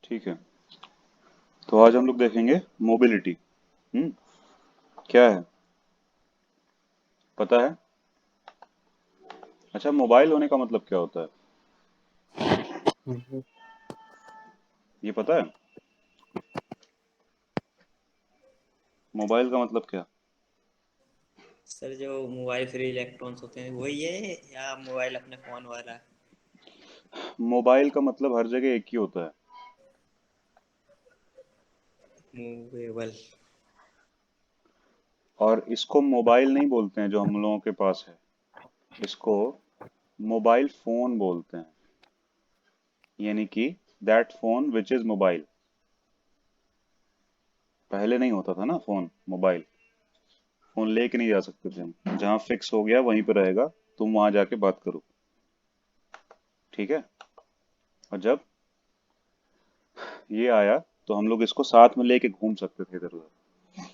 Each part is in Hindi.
ठीक है। तो आज हम लोग देखेंगे मोबिलिटी। हम्म। क्या है पता है? अच्छा, मोबाइल होने का मतलब क्या होता है हम्म। ये पता है? मोबाइल का मतलब क्या? सर, जो मोबाइल फ्री इलेक्ट्रॉन्स होते हैं वही है, या मोबाइल अपने फोन वाला? मोबाइल का मतलब हर जगह एक ही होता है। मूवेबल। और इसको मोबाइल नहीं बोलते हैं जो हम लोगों के पास है। इसको मोबाइल फोन बोलते हैं। यानी कि that phone which is mobile. पहले नहीं होता था ना फोन मोबाइल। फोन लेके नहीं जा सकते थे हम, जहाँ फिक्स हो गया वहीं पे रहेगा। तुम वहां जाके बात करो। ठीक है। और जब ये आया तो हम लोग इसको साथ में लेके घूम सकते थे इधर उधर।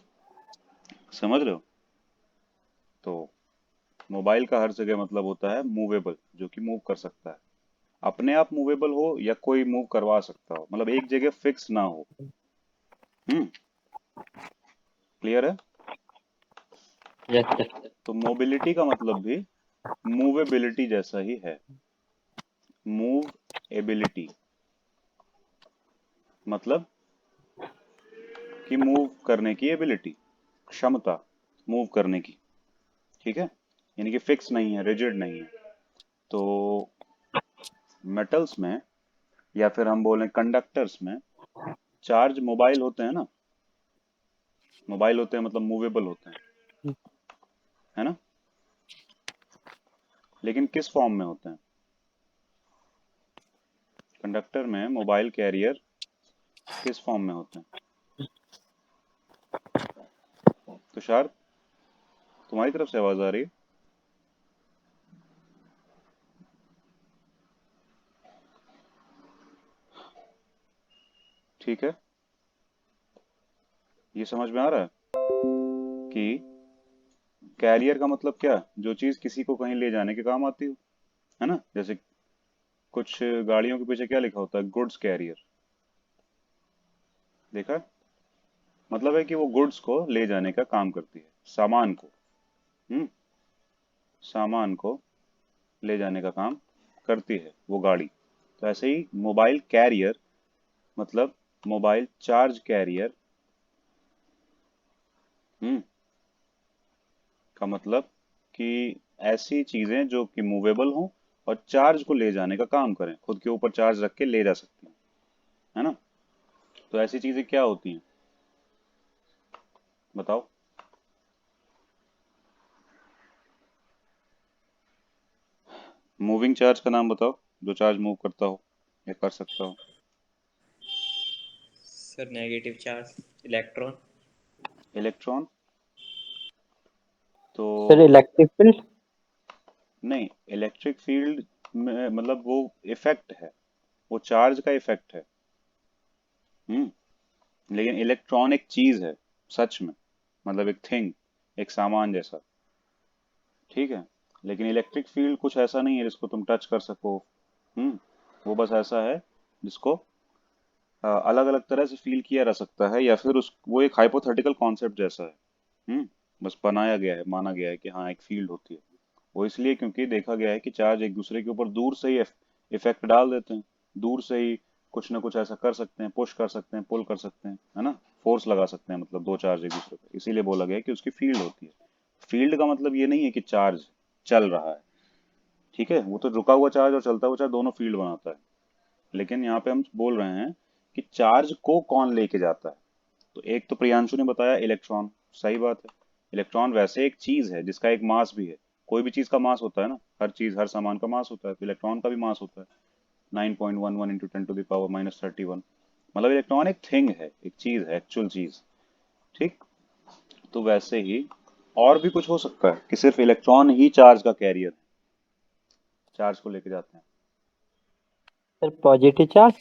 समझ रहे हो? तो मोबाइल का हर जगह मतलब होता है मूवेबल, जो कि मूव कर सकता है। अपने आप मूवेबल हो या कोई मूव करवा सकता हो, मतलब एक जगह फिक्स ना हो। हम्म। क्लियर है? Yes sir. तो मोबिलिटी का मतलब भी मूवेबिलिटी जैसा ही है। मूव एबिलिटी मतलब कि मूव करने की एबिलिटी, क्षमता, मूव करने की। ठीक है। यानी कि फिक्स नहीं है, रिजिड नहीं है। तो मेटल्स में या फिर हम बोलें कंडक्टर्स में चार्ज मोबाइल होते हैं ना। मोबाइल होते हैं मतलब मूवेबल होते हैं, है ना? लेकिन किस फॉर्म में होते हैं? कंडक्टर में मोबाइल कैरियर किस फॉर्म में होते हैं? तुषार, तुम्हारी तरफ से आवाज आ रही है? ठीक है। ये समझ में आ रहा है कि कैरियर का मतलब क्या? जो चीज किसी को कहीं ले जाने के काम आती हो, है ना? जैसे कुछ गाड़ियों के पीछे क्या लिखा होता है? Goods carrier. देखा है? मतलब है कि वो गुड्स को ले जाने का काम करती है, सामान को। हम्म। सामान को ले जाने का काम करती है वो गाड़ी। तो ऐसे ही मोबाइल कैरियर मतलब मोबाइल चार्ज कैरियर। हम्म। का मतलब कि ऐसी चीजें जो कि मूवेबल हों और चार्ज को ले जाने का काम करें, खुद के ऊपर चार्ज रख के ले जा सकती हैं, है ना? तो ऐसी चीजें क्या होती हैं बताओ? मूविंग चार्ज का नाम बताओ, जो चार्ज मूव करता हो या कर सकता हो। Sir, negative charge, electron. Electron. तो सर, इलेक्ट्रिक फील्ड। नहीं, इलेक्ट्रिक फील्ड में मतलब वो इफेक्ट है, वो चार्ज का इफेक्ट है। लेकिन इलेक्ट्रॉन एक चीज है, सच में, मतलब एक थिंग, एक सामान जैसा। ठीक है। लेकिन इलेक्ट्रिक फील्ड कुछ ऐसा नहीं है जिसको तुम टच कर सको। हम्म। वो बस ऐसा है जिसको अलग अलग तरह से फील किया जा सकता है, या फिर उस वो एक हाइपोथेटिकल कॉन्सेप्ट जैसा है। बस बनाया गया है, माना गया है कि हाँ एक फील्ड होती है। वो इसलिए क्योंकि देखा गया है कि चार्ज एक दूसरे के ऊपर दूर से ही इफेक्ट डाल देते हैं। दूर से ही कुछ ना कुछ ऐसा कर सकते हैं, पुश कर सकते हैं, पुल कर सकते हैं, है ना? फोर्स लगा सकते हैं, मतलब दो चार्ज एक दूसरे पर, इसीलिए बोला गया है कि उसकी फील्ड होती है। फील्ड का मतलब ये नहीं है कि चार्ज चल रहा है। ठीक है, वो तो रुका हुआ चार्ज और चलता हुआ चार्ज दोनों फील्ड बनाता है। लेकिन यहाँ पे हम बोल रहे हैं कि चार्ज को कौन लेके जाता है। तो एक तो प्रियांशु ने बताया इलेक्ट्रॉन। सही बात है। इलेक्ट्रॉन वैसे एक चीज है जिसका एक मास भी है। कोई भी चीज का मास होता है ना, हर चीज हर सामान का मास होता है, तो इलेक्ट्रॉन का भी मास होता है 9.11 इंटू 10⁻³ मतलब इलेक्ट्रॉन एक थिंग है, एक चीज है, एक्चुअल चीज। ठीक। तो वैसे ही और भी कुछ हो सकता है कि सिर्फ इलेक्ट्रॉन ही चार्ज का कैरियर, चार्ज को लेके जाते हैं। Sir, positive charge.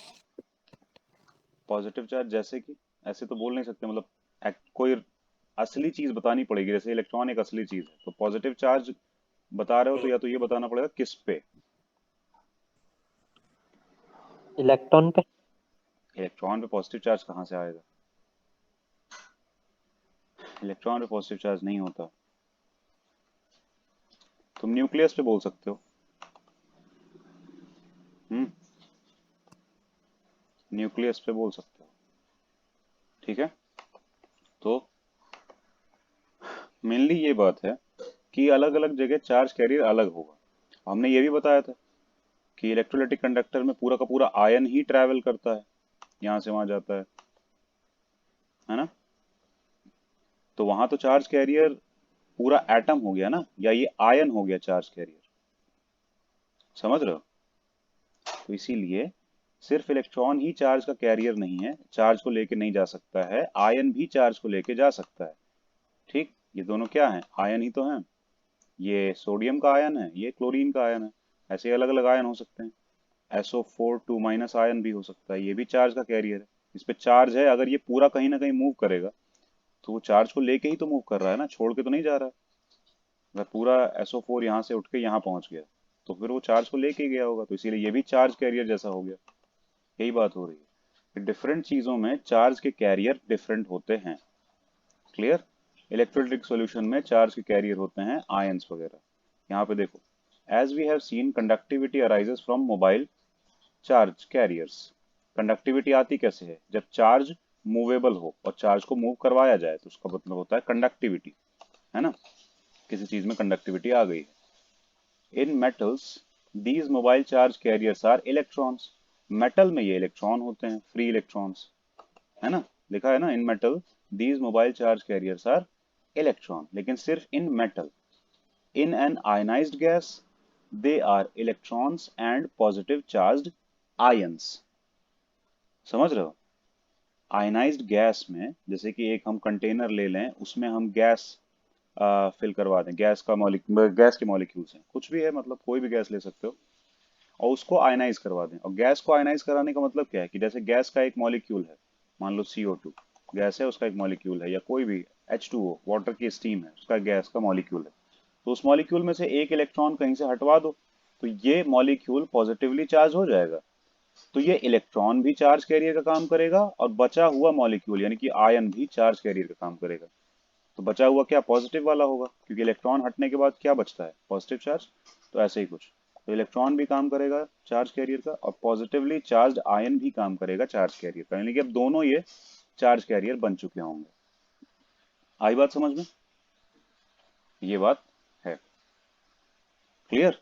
Positive charge जैसे कि ऐसे तो बोल नहीं सकते, मतलब कोई असली चीज बतानी पड़ेगी। जैसे इलेक्ट्रॉन एक असली चीज है, तो पॉजिटिव चार्ज बता रहे हो तो या तो ये बताना पड़ेगा किस पे। इलेक्ट्रॉन पे। इलेक्ट्रॉन पे पॉजिटिव चार्ज कहाँ से आएगा? इलेक्ट्रॉन पे पॉजिटिव चार्ज नहीं होता। तुम न्यूक्लियस पे बोल सकते हो। हम्म, न्यूक्लियस पे बोल सकते हो। ठीक है, तो मेनली ये बात है कि अलग अलग जगह चार्ज कैरियर अलग होगा। हमने ये भी बताया था कि इलेक्ट्रोलाइटिक कंडक्टर में पूरा का पूरा आयन ही ट्रैवल करता है, यहाँ से वहां जाता है ना। तो वहां तो चार्ज कैरियर पूरा एटम हो गया ना, या ये आयन हो गया चार्ज कैरियर। समझ रहे हो? तो इसीलिए सिर्फ इलेक्ट्रॉन ही चार्ज का कैरियर नहीं है, चार्ज को लेके नहीं जा सकता है, आयन भी चार्ज को लेके जा सकता है। ठीक, ये दोनों क्या हैं? आयन ही तो हैं। ये सोडियम का आयन है, ये क्लोरीन का आयन है। ऐसे अलग अलग आयन हो सकते हैं। SO4 2- आयन भी हो सकता है, ये भी चार्ज का कैरियर है। इस पे चार्ज है, अगर ये पूरा कहीं ना कहीं मूव करेगा तो वो चार्ज को लेके ही तो मूव कर रहा है ना, छोड़ के तो नहीं जा रहा है। अगर पूरा SO4 यहाँ से उठ के यहाँ पहुंच गया तो फिर वो चार्ज को लेके ही गया होगा, तो इसीलिए ये भी चार्ज कैरियर जैसा हो गया। यही बात हो रही है कि डिफरेंट चीजों में चार्ज के कैरियर डिफरेंट होते हैं। क्लियर? इलेक्ट्रोलिटिक सॉल्यूशन में चार्ज के कैरियर होते हैं आयंस वगैरह। यहाँ पे देखो, as we have seen conductivity arises from mobile charge carriers. Conductivity आती कैसे है? जब चार्ज मूवेबल हो और चार्ज को मूव करवाया जाए तो उसका मतलब होता है कंडक्टिविटी, है ना। किसी चीज में कंडक्टिविटी आ गई है। In metals these mobile charge carriers are electrons. Metal में ये इलेक्ट्रॉन होते हैं, फ्री इलेक्ट्रॉन्स, है ना। लिखा है ना, in metal these mobile charge carriers are electron, लेकिन सिर्फ in metal. In an ionized gas they are electrons and positive charged ions. समझ रहे हो? आयनाइज्ड गैस में, जैसे कि एक हम कंटेनर ले लें, उसमें हम गैस फिल करवा दें, गैस का मॉलिक्यूल, गैस के मॉलिक्यूल्स हैं, कुछ भी है, मतलब कोई भी गैस ले सकते हो, और उसको आयनाइज करवा दें। और गैस को आयनाइज कराने का मतलब क्या है कि जैसे गैस का एक मॉलिक्यूल है, मान लो CO2 गैस है, उसका एक मॉलिक्यूल है, या कोई भी H2O वाटर की स्टीम है, उसका गैस का मॉलिक्यूल है। तो उस मॉलिक्यूल में से एक इलेक्ट्रॉन कहीं से हटवा दो तो ये मॉलिक्यूल पॉजिटिवली चार्ज हो जाएगा। तो ये इलेक्ट्रॉन भी चार्ज कैरियर का काम करेगा और बचा हुआ मॉलिक्यूल यानी कि आयन भी चार्ज कैरियर का काम करेगा। तो बचा हुआ क्या? पॉजिटिव वाला होगा, क्योंकि इलेक्ट्रॉन हटने के बाद क्या बचता है? Positive charge. तो ऐसे ही कुछ, तो इलेक्ट्रॉन भी काम करेगा चार्ज कैरियर का, और पॉजिटिवली चार्ज आयन भी काम करेगा चार्ज कैरियर का, यानी कि अब दोनों ये चार्ज कैरियर बन चुके होंगे। आई बात समझ में? ये बात है। क्लियर?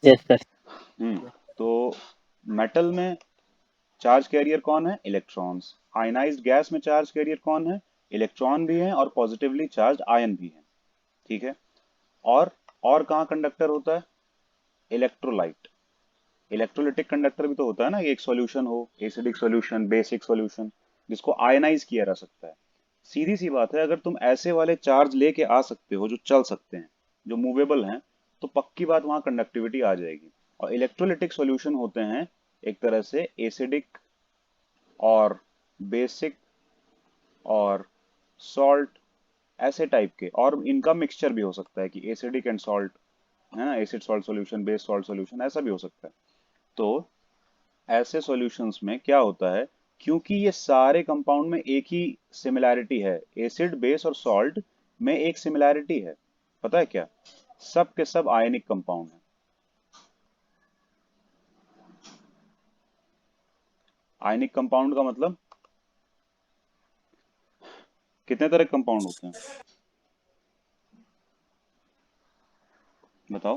Yes sir. तो मेटल में चार्ज कैरियर कौन है? इलेक्ट्रॉन्स। आयनाइज्ड गैस में चार्ज कैरियर कौन है? इलेक्ट्रॉन भी है और पॉजिटिवली चार्ज आयन भी है। ठीक है। और और कहाँ कंडक्टर होता है? इलेक्ट्रोलाइट। इलेक्ट्रोलिटिक कंडक्टर भी तो होता है ना, कि एक सॉल्यूशन हो, एसिडिक सॉल्यूशन, बेसिक सॉल्यूशन, जिसको आयनाइज किया जा सकता है। सीधी सी बात है, अगर तुम ऐसे वाले चार्ज लेके आ सकते हो जो चल सकते हैं, जो मूवेबल हैं, तो पक्की बात वहां कंडक्टिविटी आ जाएगी। और इलेक्ट्रोलिटिक सॉल्यूशन होते हैं एक तरह से एसिडिक और बेसिक और सॉल्ट, ऐसे टाइप के, और इनका मिक्सचर भी हो सकता है कि एसिडिक एंड सॉल्ट, है ना, acid salt solution, base salt solution, ऐसा भी हो सकता है। तो ऐसे सॉल्यूशंस में क्या होता है, क्योंकि ये सारे कंपाउंड में एक ही सिमिलैरिटी है, एसिड बेस और सॉल्ट में एक सिमिलैरिटी है। पता है क्या? सब के सब आयनिक कंपाउंड हैं। आयनिक कंपाउंड का मतलब कितने तरह के कंपाउंड होते हैं? बताओ।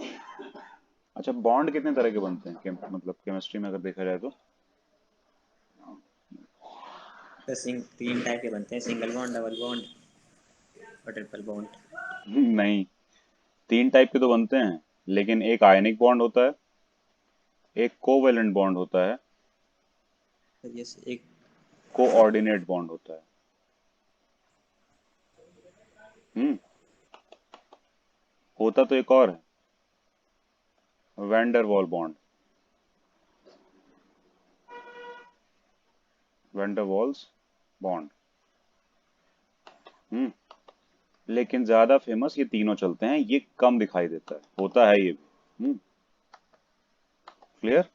अच्छा, बॉन्ड कितने तरह के बनते हैं मतलब केमिस्ट्री में अगर देखा जाए तो? तो तीन टाइप के बनते हैं, सिंगल बॉन्ड, डबल बॉन्ड और ट्रिपल बॉन्ड। नहीं, 3 टाइप के तो बनते हैं, लेकिन एक आयनिक बॉन्ड होता है, एक कोवेलेंट बॉन्ड होता है, जैसे एक कोऑर्डिनेट बॉन्ड होता है। हम्म, होता तो एक और है, वैंडरवॉल बॉन्ड, वैंडरवॉल्स बॉन्ड। हम्म, लेकिन ज्यादा फेमस ये तीनों चलते हैं, ये कम दिखाई देता है, होता है ये भी। क्लियर?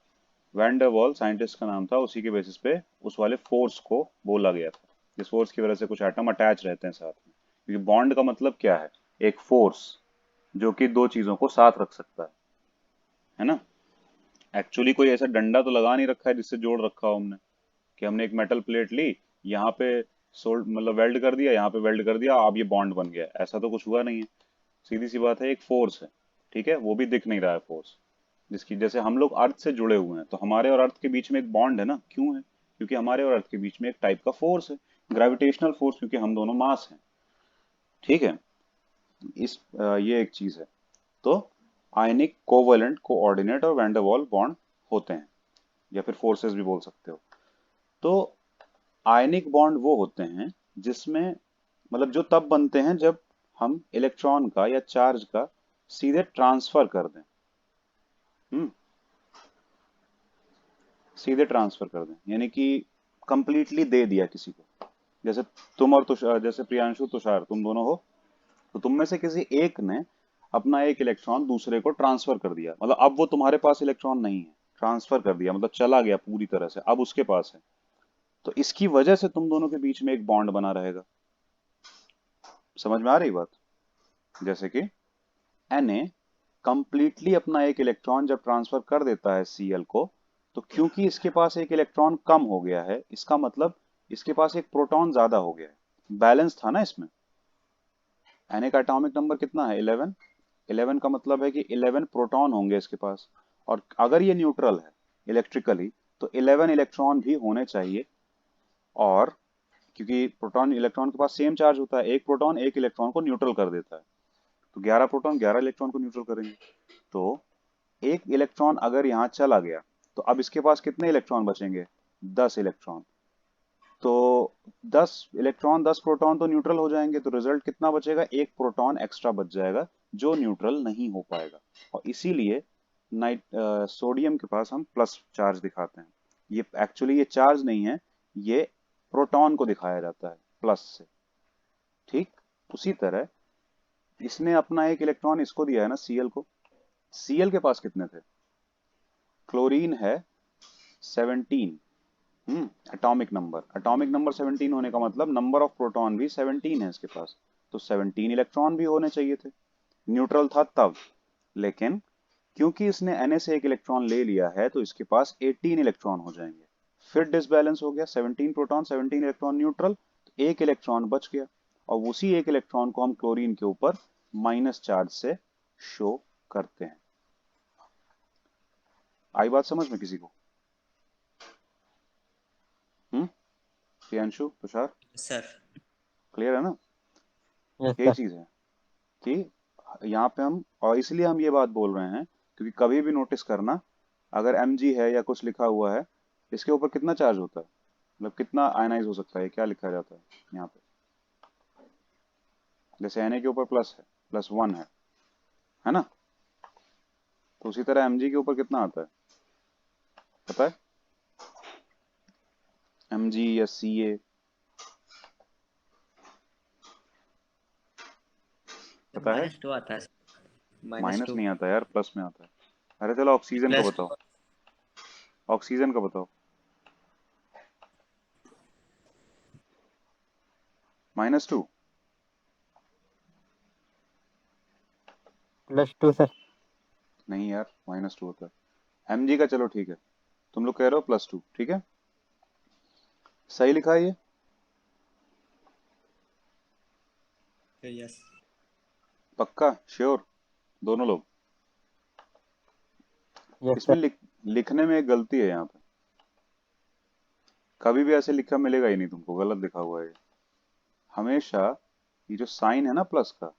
वैन डर वाल साइंटिस्ट का नाम था, उसी के बेसिस पे उस वाले फोर्स को बोला गया था, जिस फोर्स की वजह से कुछ एटम अटैच रहते हैं साथ में। क्योंकि बॉन्ड का मतलब क्या है? एक फोर्स जो कि दो चीजों को साथ रख सकता है ना। एक्चुअली कोई ऐसा डंडा तो लगा नहीं रखा है जिससे जोड़ रखा हो हमने, कि हमने एक मेटल प्लेट ली, यहाँ पे सोल्ड मतलब वेल्ड कर दिया, यहाँ पे वेल्ड कर दिया, अब ये बॉन्ड बन गया, ऐसा तो कुछ हुआ नहीं है। सीधी सी बात है, एक फोर्स है, ठीक है, वो भी दिख नहीं रहा है फोर्स, जिसकी जैसे हम लोग अर्थ से जुड़े हुए हैं, तो हमारे और अर्थ के बीच में एक बॉन्ड है ना, क्यों है? क्योंकि हमारे और अर्थ के बीच में एक टाइप का फोर्स है, ग्रेविटेशनल फोर्स, क्योंकि हम दोनों मास हैं। ठीक है। ये एक चीज है। तो आयनिक कोवैलेंट, कोऑर्डिनेट और वैन डर वाल बॉन्ड होते हैं, या फिर फोर्सेस भी बोल सकते हो। तो आयनिक बॉन्ड वो होते हैं जिसमें मतलब जो तब बनते हैं जब हम इलेक्ट्रॉन का या चार्ज का सीधे ट्रांसफर कर दें। हम्म। सीधे ट्रांसफर कर दें यानी कि कंप्लीटली दे दिया किसी को। जैसे तुम और तुषार, जैसे प्रियांशु तुषार तुम दोनों हो, तो तुम में से किसी एक ने अपना एक इलेक्ट्रॉन दूसरे को ट्रांसफर कर दिया, मतलब अब वो तुम्हारे पास इलेक्ट्रॉन नहीं है, ट्रांसफर कर दिया मतलब चला गया पूरी तरह से, अब उसके पास है। तो इसकी वजह से तुम दोनों के बीच में एक बॉन्ड बना रहेगा। समझ में आ रही बात? जैसे कि Na कंप्लीटली अपना एक इलेक्ट्रॉन जब ट्रांसफर कर देता है Cl को, तो क्योंकि इसके पास एक इलेक्ट्रॉन कम हो गया है, इसका मतलब इसके पास एक प्रोटॉन ज्यादा हो गया है, बैलेंस था ना इसमें। Na का एटॉमिक नंबर कितना है? 11। 11 का मतलब है कि 11 प्रोटॉन होंगे इसके पास। और अगर ये न्यूट्रल है इलेक्ट्रिकली, तो 11 इलेक्ट्रॉन भी होने चाहिए। और क्योंकि प्रोटॉन इलेक्ट्रॉन के पास सेम चार्ज होता है, एक प्रोटॉन एक इलेक्ट्रॉन को न्यूट्रल कर देता है, तो 11 प्रोटॉन 11 इलेक्ट्रॉन को न्यूट्रल करेंगे। तो एक इलेक्ट्रॉन अगर यहाँ चला गया, तो अब इसके पास कितने इलेक्ट्रॉन बचेंगे? 10 इलेक्ट्रॉन। तो 10 इलेक्ट्रॉन 10 प्रोटॉन तो न्यूट्रल हो जाएंगे, तो रिजल्ट कितना बचेगा? एक प्रोटॉन एक्स्ट्रा बच जाएगा, जो न्यूट्रल नहीं हो पाएगा। और इसीलिए नाइट सोडियम के पास हम प्लस चार्ज दिखाते हैं। ये एक्चुअली ये चार्ज नहीं है, ये प्रोटॉन को दिखाया जाता है प्लस से। ठीक उसी तरह इसने अपना एक इलेक्ट्रॉन इसको दिया है ना, Cl को। Cl के पास कितने थे? क्लोरीन है 17। एटॉमिक नंबर 17 होने का मतलब नंबर ऑफ प्रोटॉन भी 17 है इसके पास। तो 17 इलेक्ट्रॉन भी होने चाहिए थे, न्यूट्रल था तब। लेकिन क्योंकि इसने Na से एक इलेक्ट्रॉन ले लिया है, तो इसके पास 18 इलेक्ट्रॉन हो जाएंगे। फिर डिसबैलेंस हो गया, 17 प्रोटॉन 17 इलेक्ट्रॉन न्यूट्रल, तो एक इलेक्ट्रॉन बच गया। और उसी एक इलेक्ट्रॉन को हम क्लोरीन के ऊपर माइनस चार्ज से शो करते हैं। आई बात समझ में किसी को? हम्म। प्रियांशु तुषार, सर। क्लियर है ना? यस यही सर। चीज है कि यहाँ पे हम, और इसलिए हम ये बात बोल रहे हैं क्योंकि कभी भी नोटिस करना, अगर Mg है या कुछ लिखा हुआ है, इसके ऊपर कितना चार्ज होता है, मतलब कितना आयनाइज हो सकता है, क्या लिखा जाता है यहाँ पे? जैसे Na के ऊपर प्लस है, +1 है ना? तो उसी तरह Mg के ऊपर कितना आता है, पता है? Mg या Ca? पता है? -2 आता है। माइनस -2। नहीं आता यार, प्लस में आता है। अरे चलो ऑक्सीजन का बताओ, +2। ऑक्सीजन का बताओ। -2? +2 सर। नहीं यार, -2 होता है। Mg का चलो ठीक है, तुम लोग कह रहे हो +2, ठीक है, सही लिखा है ये? यस। पक्का श्योर? दोनों लोग? यस इसमें सर। लिखने में एक गलती है यहाँ पे, कभी भी ऐसे लिखा मिलेगा ही नहीं तुमको, गलत लिखा हुआ है ये। हमेशा ये जो साइन है ना प्लस का,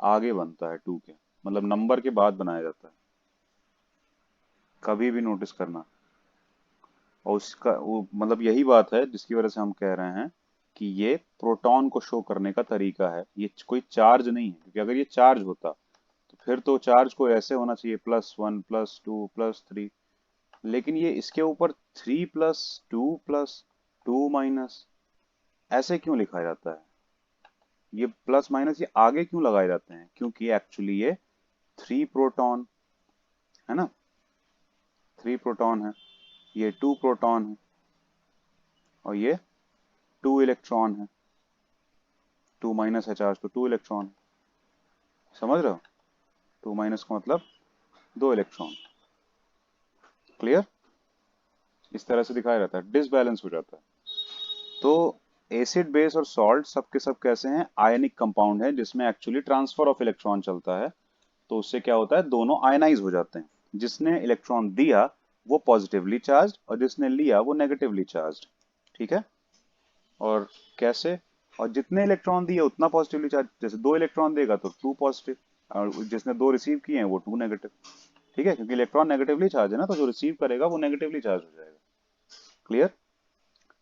आगे बनता है 2 के, मतलब नंबर के बाद बनाया जाता है, कभी भी नोटिस करना। और उसका वो मतलब यही बात है जिसकी वजह से हम कह रहे हैं कि ये प्रोटॉन को शो करने का तरीका है, ये कोई चार्ज नहीं है। क्योंकि अगर ये चार्ज होता, तो फिर तो चार्ज को ऐसे होना चाहिए, +1 +2 +3। लेकिन ये इसके ऊपर 3 +2 +2 माइनस, ऐसे क्यों लिखा जाता है? ये प्लस माइनस ये आगे क्यों लगाए जाते हैं? क्योंकि एक्चुअली ये 3 प्रोटॉन है ना, 3 प्रोटॉन है, ये 2 प्रोटॉन है, और ये 2 इलेक्ट्रॉन है। 2 माइनस है चार्ज तो 2 इलेक्ट्रॉन। समझ रहे हो? 2 माइनस का मतलब 2 इलेक्ट्रॉन। क्लियर? इस तरह से दिखाया जाता है, डिसबैलेंस हो जाता है। तो एसिड बेस और सॉल्ट सब के सब कैसे हैं? आयनिक कंपाउंड है जिसमें एक्चुअली ट्रांसफर ऑफ इलेक्ट्रॉन चलता है। तो उससे क्या होता है, दोनों आयनाइज हो जाते हैं। जिसने इलेक्ट्रॉन दिया वो पॉजिटिवली चार्ज और जिसने लिया वो नेगेटिवली चार्ज। ठीक है? और कैसे? और जितने इलेक्ट्रॉन दिए उतना पॉजिटिवली चार्ज। जैसे 2 इलेक्ट्रॉन देगा तो 2 पॉजिटिव, और जिसने 2 रिसीव किए हैं वो 2 नेगेटिव। ठीक है? क्योंकि इलेक्ट्रॉन नेगेटिवली चार्ज है ना, तो जो रिसीव करेगा वो नेगेटिवली चार्ज हो जाएगा। क्लियर?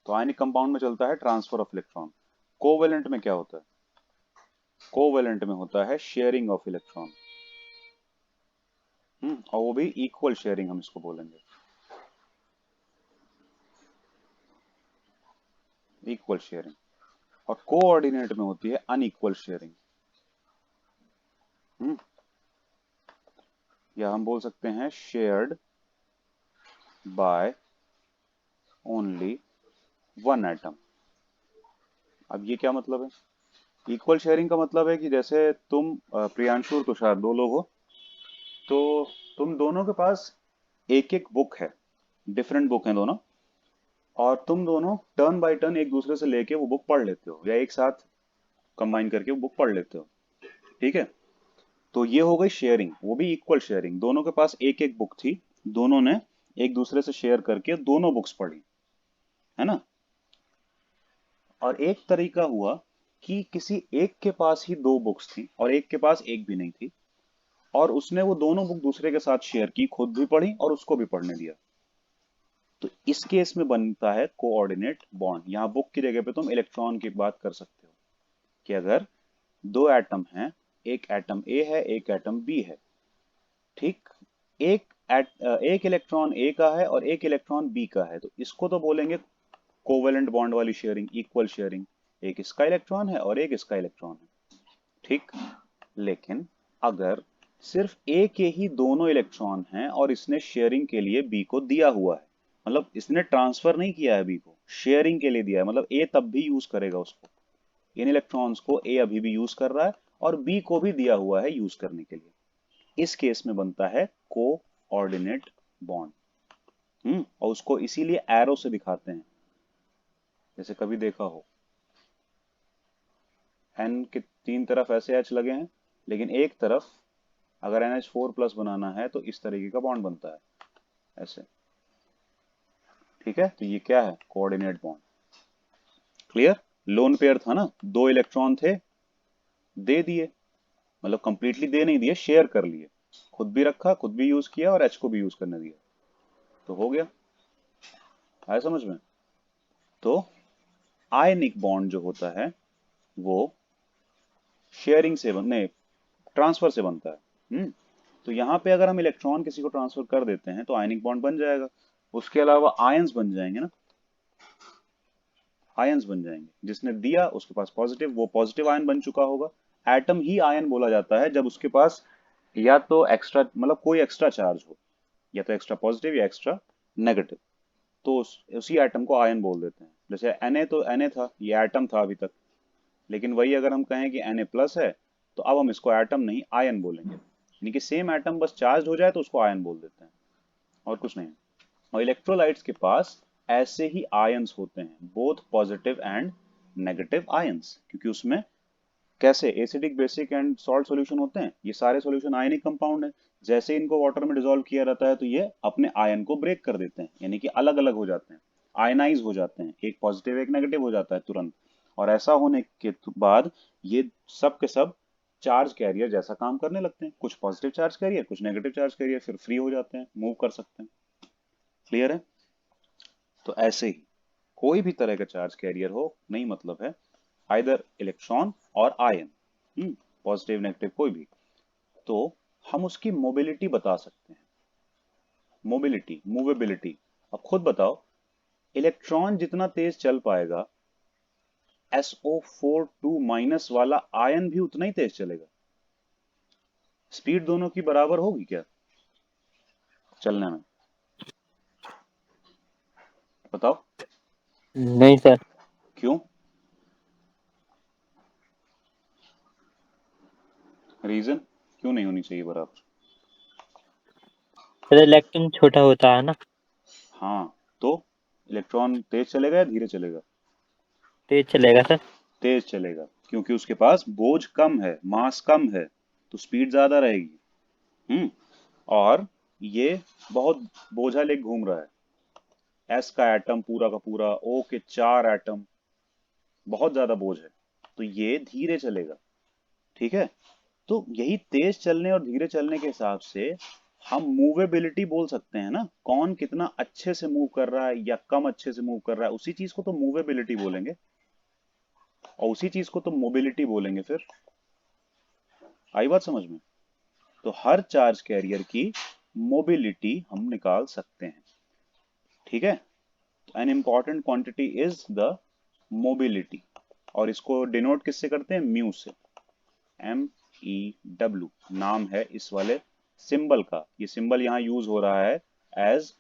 तो आयनिक कंपाउंड में चलता है ट्रांसफर ऑफ इलेक्ट्रॉन। कोवेलेंट में क्या होता है? कोवेलेंट में होता है शेयरिंग ऑफ इलेक्ट्रॉन। और वो भी इक्वल शेयरिंग हम इसको बोलेंगे, इक्वल शेयरिंग। और कोऑर्डिनेट में होती है अनइक्वल शेयरिंग। हम्म या हम बोल सकते हैं shared by only one atom. अब ये क्या मतलब है? इक्वल शेयरिंग का मतलब है कि जैसे तुम प्रियांशु और तुषार 2 लोग हो, तो तुम दोनों के पास एक एक बुक है, डिफरेंट बुक है दोनों, और तुम दोनों टर्न बाय टर्न एक दूसरे से लेके वो बुक पढ़ लेते हो, या एक साथ कंबाइन करके वो बुक पढ़ लेते हो। ठीक है? तो ये हो गई शेयरिंग, वो भी इक्वल शेयरिंग। दोनों के पास एक एक बुक थी, दोनों ने एक दूसरे से शेयर करके दोनों बुक्स पढ़ी, है ना? और एक तरीका हुआ कि किसी एक के पास ही 2 बुक्स थी और एक के पास एक भी नहीं थी, और उसने वो दोनों बुक दूसरे के साथ शेयर की, खुद भी पढ़ी और उसको भी पढ़ने दिया। तो इस केस में बनता है कोऑर्डिनेट बॉन्ड। यहाँ बुक की जगह पे तुम इलेक्ट्रॉन की बात कर सकते हो कि अगर 2 एटम हैं, एक एटम ए है एक एटम बी है, ठीक? एक इलेक्ट्रॉन ए का है और एक इलेक्ट्रॉन बी का है, तो इसको तो बोलेंगे कोवेलेंट बॉन्ड वाली शेयरिंग, इक्वल शेयरिंग। एक इसका इलेक्ट्रॉन है और एक इसका इलेक्ट्रॉन है। ठीक? लेकिन अगर सिर्फ ए के ही दोनों इलेक्ट्रॉन हैं और इसने शेयरिंग के लिए बी को दिया हुआ है, मतलब इसने ट्रांसफर नहीं किया है बी को, शेयरिंग के लिए दिया है, मतलब ए तब भी यूज करेगा उसको, इन इलेक्ट्रॉन्स को ए अभी भी यूज कर रहा है और बी को भी दिया हुआ है यूज करने के लिए। इस केस में बनता है कोऑर्डिनेट बॉन्ड। और उसको इसीलिए एरो से दिखाते हैं। जैसे कभी देखा हो, एन के 3 तरफ ऐसे एच लगे हैं, लेकिन एक तरफ अगर NH4+ बनाना है तो इस तरीके का बॉन्ड बनता है, ऐसे। ठीक है? तो ये क्या है? Coordinate bond. Clear? Lone pair था ना, 2 इलेक्ट्रॉन थे, दे दिए, मतलब कंप्लीटली दे नहीं दिए, शेयर कर लिए, खुद भी रखा, खुद भी यूज किया और एच को भी यूज करने दिया, तो हो गया। आया समझ में? तो आयनिक बॉन्ड जो होता है वो शेयरिंग से नहीं, ट्रांसफर से बनता है। तो यहाँ पे अगर हम इलेक्ट्रॉन किसी को ट्रांसफर कर देते हैं तो आयनिक बॉन्ड बन जाएगा। उसके अलावा आयंस बन जाएंगे ना, आयंस बन जाएंगे। जिसने दिया उसके पास पॉजिटिव, वो पॉजिटिव आयन बन चुका होगा। एटम ही आयन बोला जाता है जब उसके पास या तो एक्स्ट्रा, मतलब कोई एक्स्ट्रा चार्ज हो, या तो एक्स्ट्रा पॉजिटिव या एक्स्ट्रा नेगेटिव, तो उसी एटम को आयन बोल देते हैं। जैसे Na, तो Na था, ये एटम था अभी तक, लेकिन वही अगर हम कहें कि Na+ है, तो अब हम इसको एटम नहीं आयन बोलेंगे। यानी कि सेम एटम बस चार्ज हो जाए तो उसको आयन बोल देते हैं, और कुछ नहीं। और इलेक्ट्रोलाइट्स के पास ऐसे ही आयंस होते हैं, both positive and negative ions, क्योंकि उसमें कैसे acidic, basic and salt solution होते हैं, ये सारे सॉल्यूशन आयनिक कंपाउंड है। जैसे इनको वाटर में डिसॉल्व किया जाता है तो ये अपने आयन को ब्रेक कर देते हैं, यानी कि अलग अलग हो जाते हैं, आयनाइज हो जाते हैं, एक पॉजिटिव एक नेगेटिव हो जाता है तुरंत। और ऐसा होने के बाद ये सब के सब चार्ज कैरियर जैसा काम करने लगते हैं, कुछ पॉजिटिव चार्ज कैरियर कुछ नेगेटिव चार्ज कैरियर, फिर फ्री हो जाते हैं, मूव कर सकते हैं। क्लियर है? तो ऐसे ही कोई भी तरह का चार्ज कैरियर हो, नहीं मतलब है, आइदर इलेक्ट्रॉन और आयन, पॉजिटिव नेगेटिव कोई भी, तो हम उसकी मोबिलिटी बता सकते हैं। Mobility, movability. अब खुद बताओ, इलेक्ट्रॉन जितना तेज चल पाएगा, SO4 2- वाला आयन भी उतना ही तेज चलेगा। स्पीड दोनों की बराबर होगी क्या चलने में? बताओ नहीं सर। क्यों, रीजन क्यों नहीं होनी चाहिए बराबर? सर इलेक्ट्रॉन छोटा होता है ना। हाँ, तो इलेक्ट्रॉन तेज चलेगा या धीरे चलेगा? तेज चलेगा सर। तेज चलेगा, क्योंकि उसके पास बोझ कम है, मास कम है, तो स्पीड ज्यादा रहेगी। और ये बहुत बोझा लेके घूम रहा है, एस का एटम पूरा का पूरा, ओ के 4 एटम, बहुत ज्यादा बोझ है, तो ये धीरे चलेगा। ठीक है, तो यही तेज चलने और धीरे चलने के हिसाब से हम मूवेबिलिटी बोल सकते हैं ना, कौन कितना अच्छे से मूव कर रहा है या कम अच्छे से मूव कर रहा है, उसी चीज को तो मूवेबिलिटी बोलेंगे, और उसी चीज को तो मोबिलिटी बोलेंगे फिर। आई बात समझ में? तो हर चार्ज कैरियर की मोबिलिटी हम निकाल सकते हैं। ठीक है, an important quantity is the mobility, और इसको डिनोट किससे करते हैं? म्यू से, MEW नाम है इस वाले सिंबल का, ये सिंबल यहां यूज हो रहा है as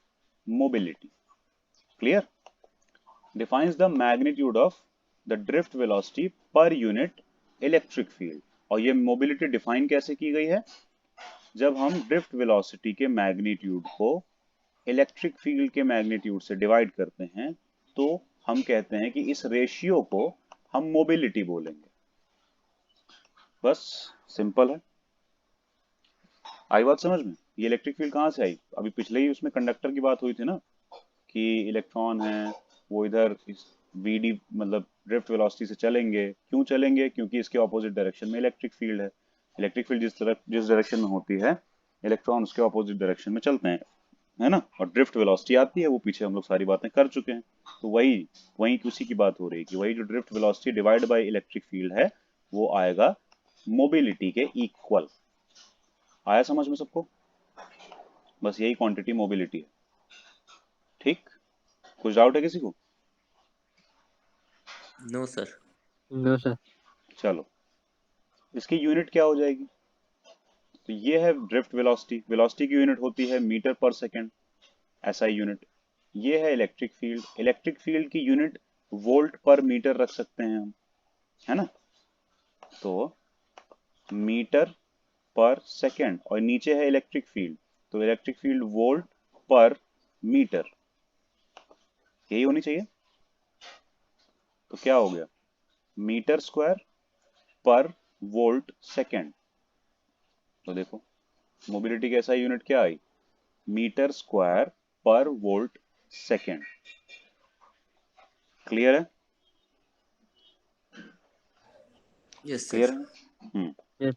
mobility. Clear? Defines the magnitude of the drift velocity per unit electric field. और ये मोबिलिटी डिफाइन कैसे की गई है? जब हम ड्रिफ्ट वेलोसिटी के मैग्नीट्यूड को इलेक्ट्रिक फील्ड के मैग्नीट्यूड से डिवाइड करते हैं, तो हम कहते हैं कि इस रेशियो को हम मोबिलिटी बोलेंगे। बस, सिंपल है। आई बात समझ में? ये इलेक्ट्रिक फील्ड कहाँ से आई? अभी पिछले ही उसमें कंडक्टर की बात हुई थी ना, कि इलेक्ट्रॉन है वो इधर इस VD मतलब ड्रिफ्ट वेलोसिटी से चलेंगे। क्यों चलेंगे? क्योंकि इसके ऑपोजिट डायरेक्शन में इलेक्ट्रिक फील्ड है। इलेक्ट्रिक फील्ड जिस डायरेक्शन में होती है, इलेक्ट्रॉन उसके ऑपोजिट डायरेक्शन में चलते हैं, है ना। और ड्रिफ्ट वेलोसिटी आती है, वो पीछे हम लोग सारी बातें कर चुके हैं। तो वही वही उसी की बात हो रही है कि वही जो drift velocity divide by electric field है, वो आएगा मोबिलिटी के इक्वल। आया समझ में सबको? बस यही क्वांटिटी मोबिलिटी है। ठीक, कुछ डाउट है किसी को? No sir. No sir. चलो, इसकी यूनिट क्या हो जाएगी? तो ये है ड्रिफ्ट वेलोसिटी, वेलोसिटी की यूनिट होती है metre per second, SI unit. ये है इलेक्ट्रिक फील्ड, इलेक्ट्रिक फील्ड की यूनिट वोल्ट पर मीटर रख सकते हैं हम, है ना। तो मीटर पर सेकेंड, और नीचे है इलेक्ट्रिक फील्ड, तो electric field volt per metre, यही होनी चाहिए। तो क्या हो गया? मीटर स्क्वायर पर वोल्ट सेकेंड। तो देखो, मोबिलिटी का SI यूनिट क्या आई? मीटर स्क्वायर पर वोल्ट सेकेंड। क्लियर है? Yes clear sir. है? हम्म। यस।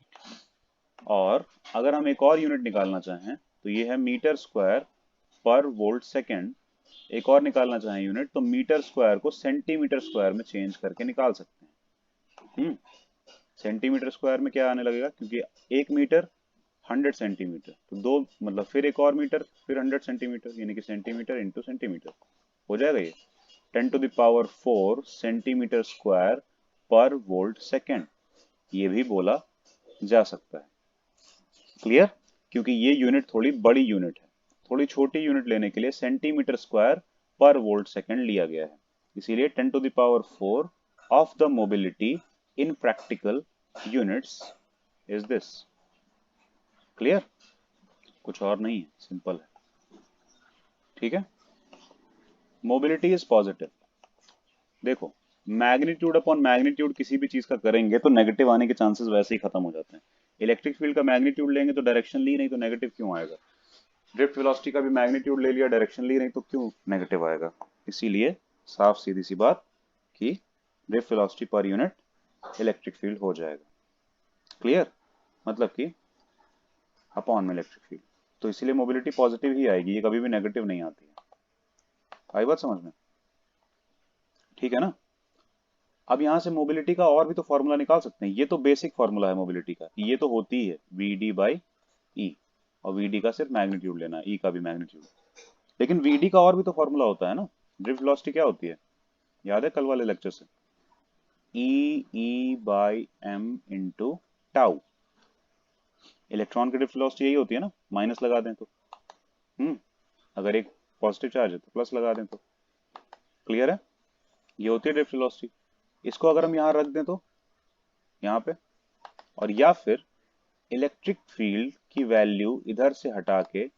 और अगर हम एक और यूनिट निकालना चाहें, तो ये है मीटर स्क्वायर पर वोल्ट सेकेंड। एक और निकालना चाहें यूनिट, तो मीटर स्क्वायर को सेंटीमीटर स्क्वायर में चेंज करके निकाल सकते हैं। सेंटीमीटर स्क्वायर में क्या आने लगेगा, क्योंकि 1 मीटर 100 सेंटीमीटर, तो दो मतलब फिर एक और मीटर, फिर 100 सेंटीमीटर, यानी कि सेंटीमीटर इंटू सेंटीमीटर हो जाएगा ये। 10⁴ सेंटीमीटर स्क्वायर पर वोल्ट सेकेंड, ये भी बोला जा सकता है। क्लियर? क्योंकि ये यूनिट थोड़ी बड़ी यूनिट है, थोड़ी छोटी यूनिट लेने के लिए सेंटीमीटर स्क्वायर पर वोल्ट सेकेंड लिया गया है। इसीलिए 10⁴ of the mobility in practical units is this. Clear? कुछ और नहीं है, सिंपल है। ठीक है, मोबिलिटी इज पॉजिटिव। देखो, मैग्नीट्यूड अपॉन मैग्नीट्यूड किसी भी चीज का करेंगे तो नेगेटिव आने के चांसेस वैसे ही खत्म हो जाते हैं। इलेक्ट्रिक फील्ड का मैग्नीट्यूड लेंगे तो डायरेक्शन ली नहीं तो नेगेटिव क्यों आएगा? ड्रिफ्ट वेलोसिटी का भी मैग्नीट्यूड ले लिया, डायरेक्शन ली नहीं तो क्यों नेगेटिव आएगा? इसीलिए साफ सीधी सी बात कि drift velocity per unit electric field हो जाएगा। क्लियर? मतलब कि अपॉन में इलेक्ट्रिक फील्ड, तो इसीलिए मोबिलिटी पॉजिटिव ही आएगी, ये कभी भी नेगेटिव नहीं आती है। आई बात समझ में? ठीक है ना। अब यहां से मोबिलिटी का और भी तो फॉर्मूला निकाल सकते हैं, ये तो बेसिक फॉर्मूला है मोबिलिटी का, ये तो होती है VD/E, और VD का सिर्फ मैग्नीट्यूड लेना है, E का भी मैग्नीट्यूड। लेकिन VD का और भी तो फॉर्मूला होता है ना। ड्रिफ्ट वेलोसिटी क्या होती है, याद है कल वाले लेक्चर से? E/m into tau. इलेक्ट्रॉन की ड्रिफ्ट वेलोसिटी यही होती है ना, माइनस लगा दें तो। हम्म अगर एक पॉजिटिव चार्ज है तो प्लस लगा दें तो। क्लियर है? ये होती है ड्रिफ्ट वेलोसिटी। इसको अगर हम यहाँ रख दें तो यहाँ पे, और या फिर इलेक्ट्रिक फील्ड की वैल्यू इधर से हटा के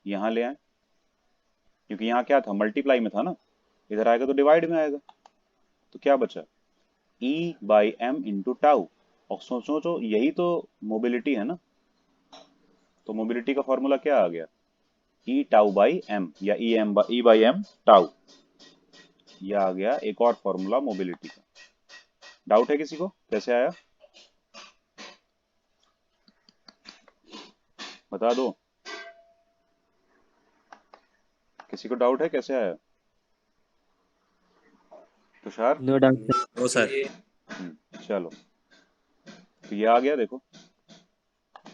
यहाँ ले आए, क्योंकि यहाँ क्या था, मल्टीप्लाई में था ना, इधर आएगा तो डिवाइड में आएगा। तो क्या बचा, ई बाई एम इंटू टाउ। और सोचो तो यही तो मोबिलिटी है ना, तो मोबिलिटी का फॉर्मूला क्या आ गया, ई टाउ बाई एम, या ई बाई एम टाउ। यह आ गया एक और फॉर्मूला मोबिलिटी का। डाउट है किसी को कैसे आया, बता दो, किसी को डाउट है कैसे आया? Tushar? No doubt sir. Oh sir. चलो, तो ये आ गया देखो,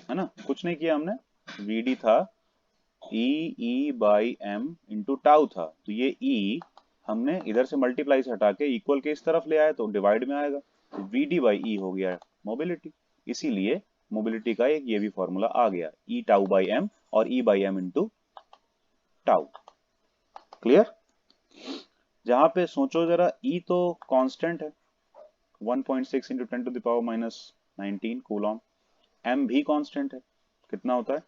है ना, कुछ नहीं किया हमने। वीडी था ई बाई एम इंटू टाउ था, तो ये ई हमने इधर से मल्टीप्लाई से हटा के इक्वल के इस तरफ ले आए तो डिवाइड में आएगा, तो वी डी बाई ई हो गया मोबिलिटी। इसीलिए मोबिलिटी का एक ये भी फॉर्मूला आ गया, ई टाउ बाई एम और e by m into tau. Clear? जहां पे सोचो जरा, ई तो कांस्टेंट है 1.6 into 10 to the power minus 19 coulomb, m भी कांस्टेंट है, कितना होता है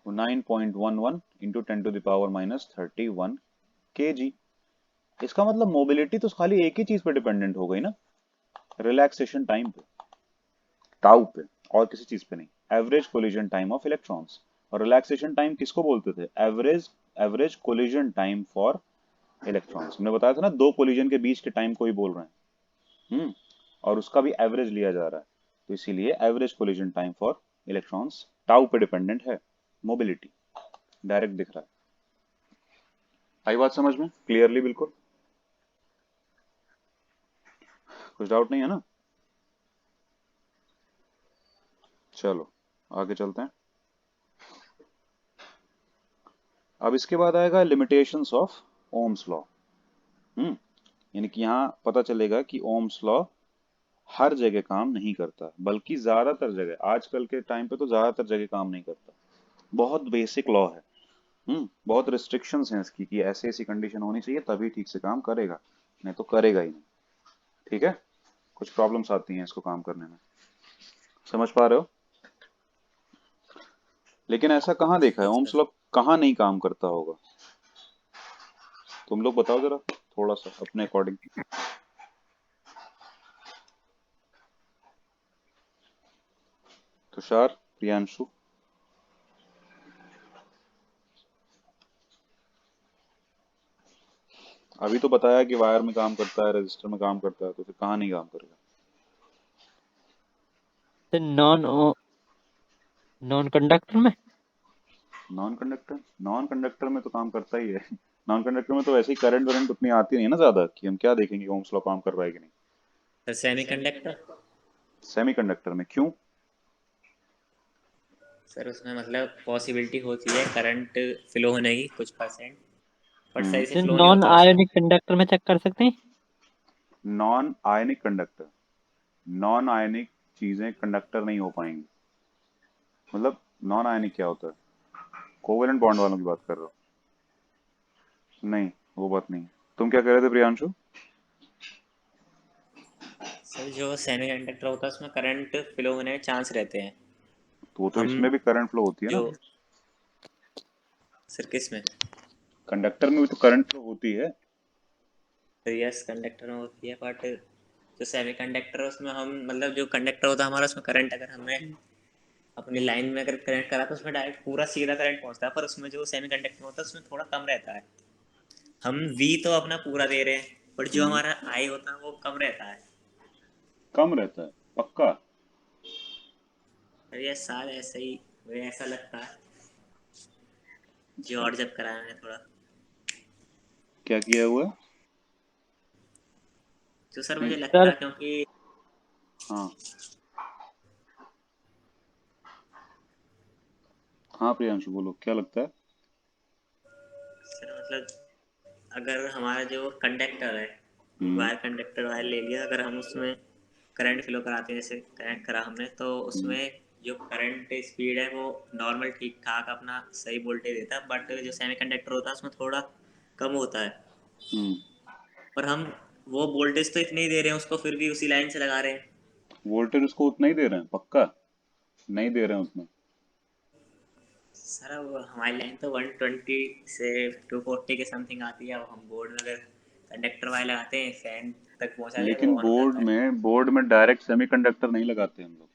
9.11 into 10 to the power minus 31 kg। इसका मतलब मोबिलिटी तो खाली एक ही चीज पे डिपेंडेंट हो गई ना, रिलैक्सेशन टाइम पे, टाउ पे, और किसी चीज पे नहीं। Average collision time of electrons, और रिलैक्सेशन टाइम किसको बोलते थे, average collision time for electrons. हमने बताया था ना, दो कोलिजन के बीच के टाइम को ही बोल रहे हैं। और उसका भी एवरेज लिया जा रहा है, तो इसीलिए average collision time for electrons tau पे डिपेंडेंट है मोबिलिटी। डायरेक्ट दिख रहा है। आई बात समझ में क्लियरली? बिल्कुल, कुछ डाउट नहीं है ना? चलो आगे चलते हैं। अब इसके बाद आएगा लिमिटेशंस ऑफ ओम्स लॉ। यानी कि यहाँ पता चलेगा कि ओम्स लॉ हर जगह काम नहीं करता, बल्कि ज्यादातर जगह, आजकल के टाइम पे तो ज्यादातर जगह काम नहीं करता। बहुत बेसिक लॉ है। बहुत रिस्ट्रिक्शंस हैं इसकी, कि ऐसी ऐसी कंडीशन होनी चाहिए तभी ठीक से काम करेगा, नहीं तो करेगा ही नहीं। ठीक है, कुछ प्रॉब्लम्स आती हैं इसको काम करने में, समझ पा रहे हो? लेकिन ऐसा कहाँ देखा है, ओम्स लॉ कहाँ नहीं काम करता होगा, तुम लोग बताओ जरा थोड़ा सा अपने अकॉर्डिंग। तुषार, प्रियांशु? अभी तो बताया कि वायर में काम करता है, रेजिस्टर में काम करता है, तो फिर कहाँ नहीं काम करेगा? सर नॉन कंडक्टर में। नॉन कंडक्टर में तो काम करता ही है। नॉन कंडक्टर में तो वैसे ही करंट वरेंट उतनी आती नहीं है ना ज्यादा, कि हम क्या देखेंगे ओम्स लॉ काम कर रहा है कि नहीं। Sir semiconductor. सेमीकंडक्टर में क्यों? सर उसमें मतलब पॉसिबिलिटी होती है करंट फ्लो होने की कुछ परसेंट, बट सही से सर फ्लो नहीं नॉन होता उसमें। आयोनिक कंडक्टर में चेक कर सकते हैं। Non ionic conductor, non ionic चीजें कंडक्टर नहीं हो पाएंगी। मतलब नॉन आयनिक क्या होता है, कोवेलेंट बॉन्ड वालों की बात कर रहे हो? नहीं, वो बात नहीं। तुम क्या कह रहे थे प्रियांशु? सर जो सेमीकंडक्टर होता है उसमें करंट फ्लो होने के चांस रहते हैं। तो वो तो हम इसमें भी करंट फ्लो होती है जो ना, सर किस में? कंडक्टर में भी तो करंट फ्लो होती है। सर यस कंडक्टर में होती है, बट जो सेमीकंडक्टर है उसमें हम मतलब जो कंडक्टर होता है हमारा, उसमें करंट अगर हमें अपनी लाइन में अगर करंट करा तो उसमें डायरेक्ट पूरा सीधा करंट पहुंचता है, पर उसमें जो सेमीकंडक्टर होता है उसमें थोड़ा कम रहता है। हम वी तो अपना पूरा दे रहे हैं, बट जो हम्म, हमारा आई होता है वो कम रहता है। कम रहता है पक्का? सर ये साल ऐसे ही, मुझे ऐसा लगता है जो, अच्छा, और जब कराया मैंने थोड़ा, क्या किया हुआ है? जो सर नहीं, मुझे लगता सर है क्योंकि हाँ हाँ प्रियांशु बोलो, क्या लगता है? सर मतलब अगर हमारा जो कंडक्टर है, हम्म वायर कंडक्टर वायर ले लिया, अगर हम उसमें करंट फ्लो कराते हैं, जैसे कनेक्ट करा हमने, तो हम्म उसमें जो करंट स्पीड है वो नॉर्मल ठीक ठाक अपना सही वोल्टेज देता है, बट जो सेमीकंडक्टर होता है उसमें थोड़ा कम होता है। हम्म। पर हम वो वोल्टेज तो इतने ही दे रहे हैं उसको, फिर भी उसी लाइन से लगा रहे हैं। वोल्टेज उसको उतना ही दे रहे हैं, पक्का नहीं दे रहे हैं उतना। सर अब हमारी लाइन तो 120 से 240 के समथिंग आती है। अब हम बोर्ड में अगर कंडक्टर वायर लगाते हैं फैन तक पहुंचा दें तो लेकिन ऑन हो जाता है। बोर्ड में डायरेक्ट सेमीकंडक्टर नहीं लगाते हम लोग।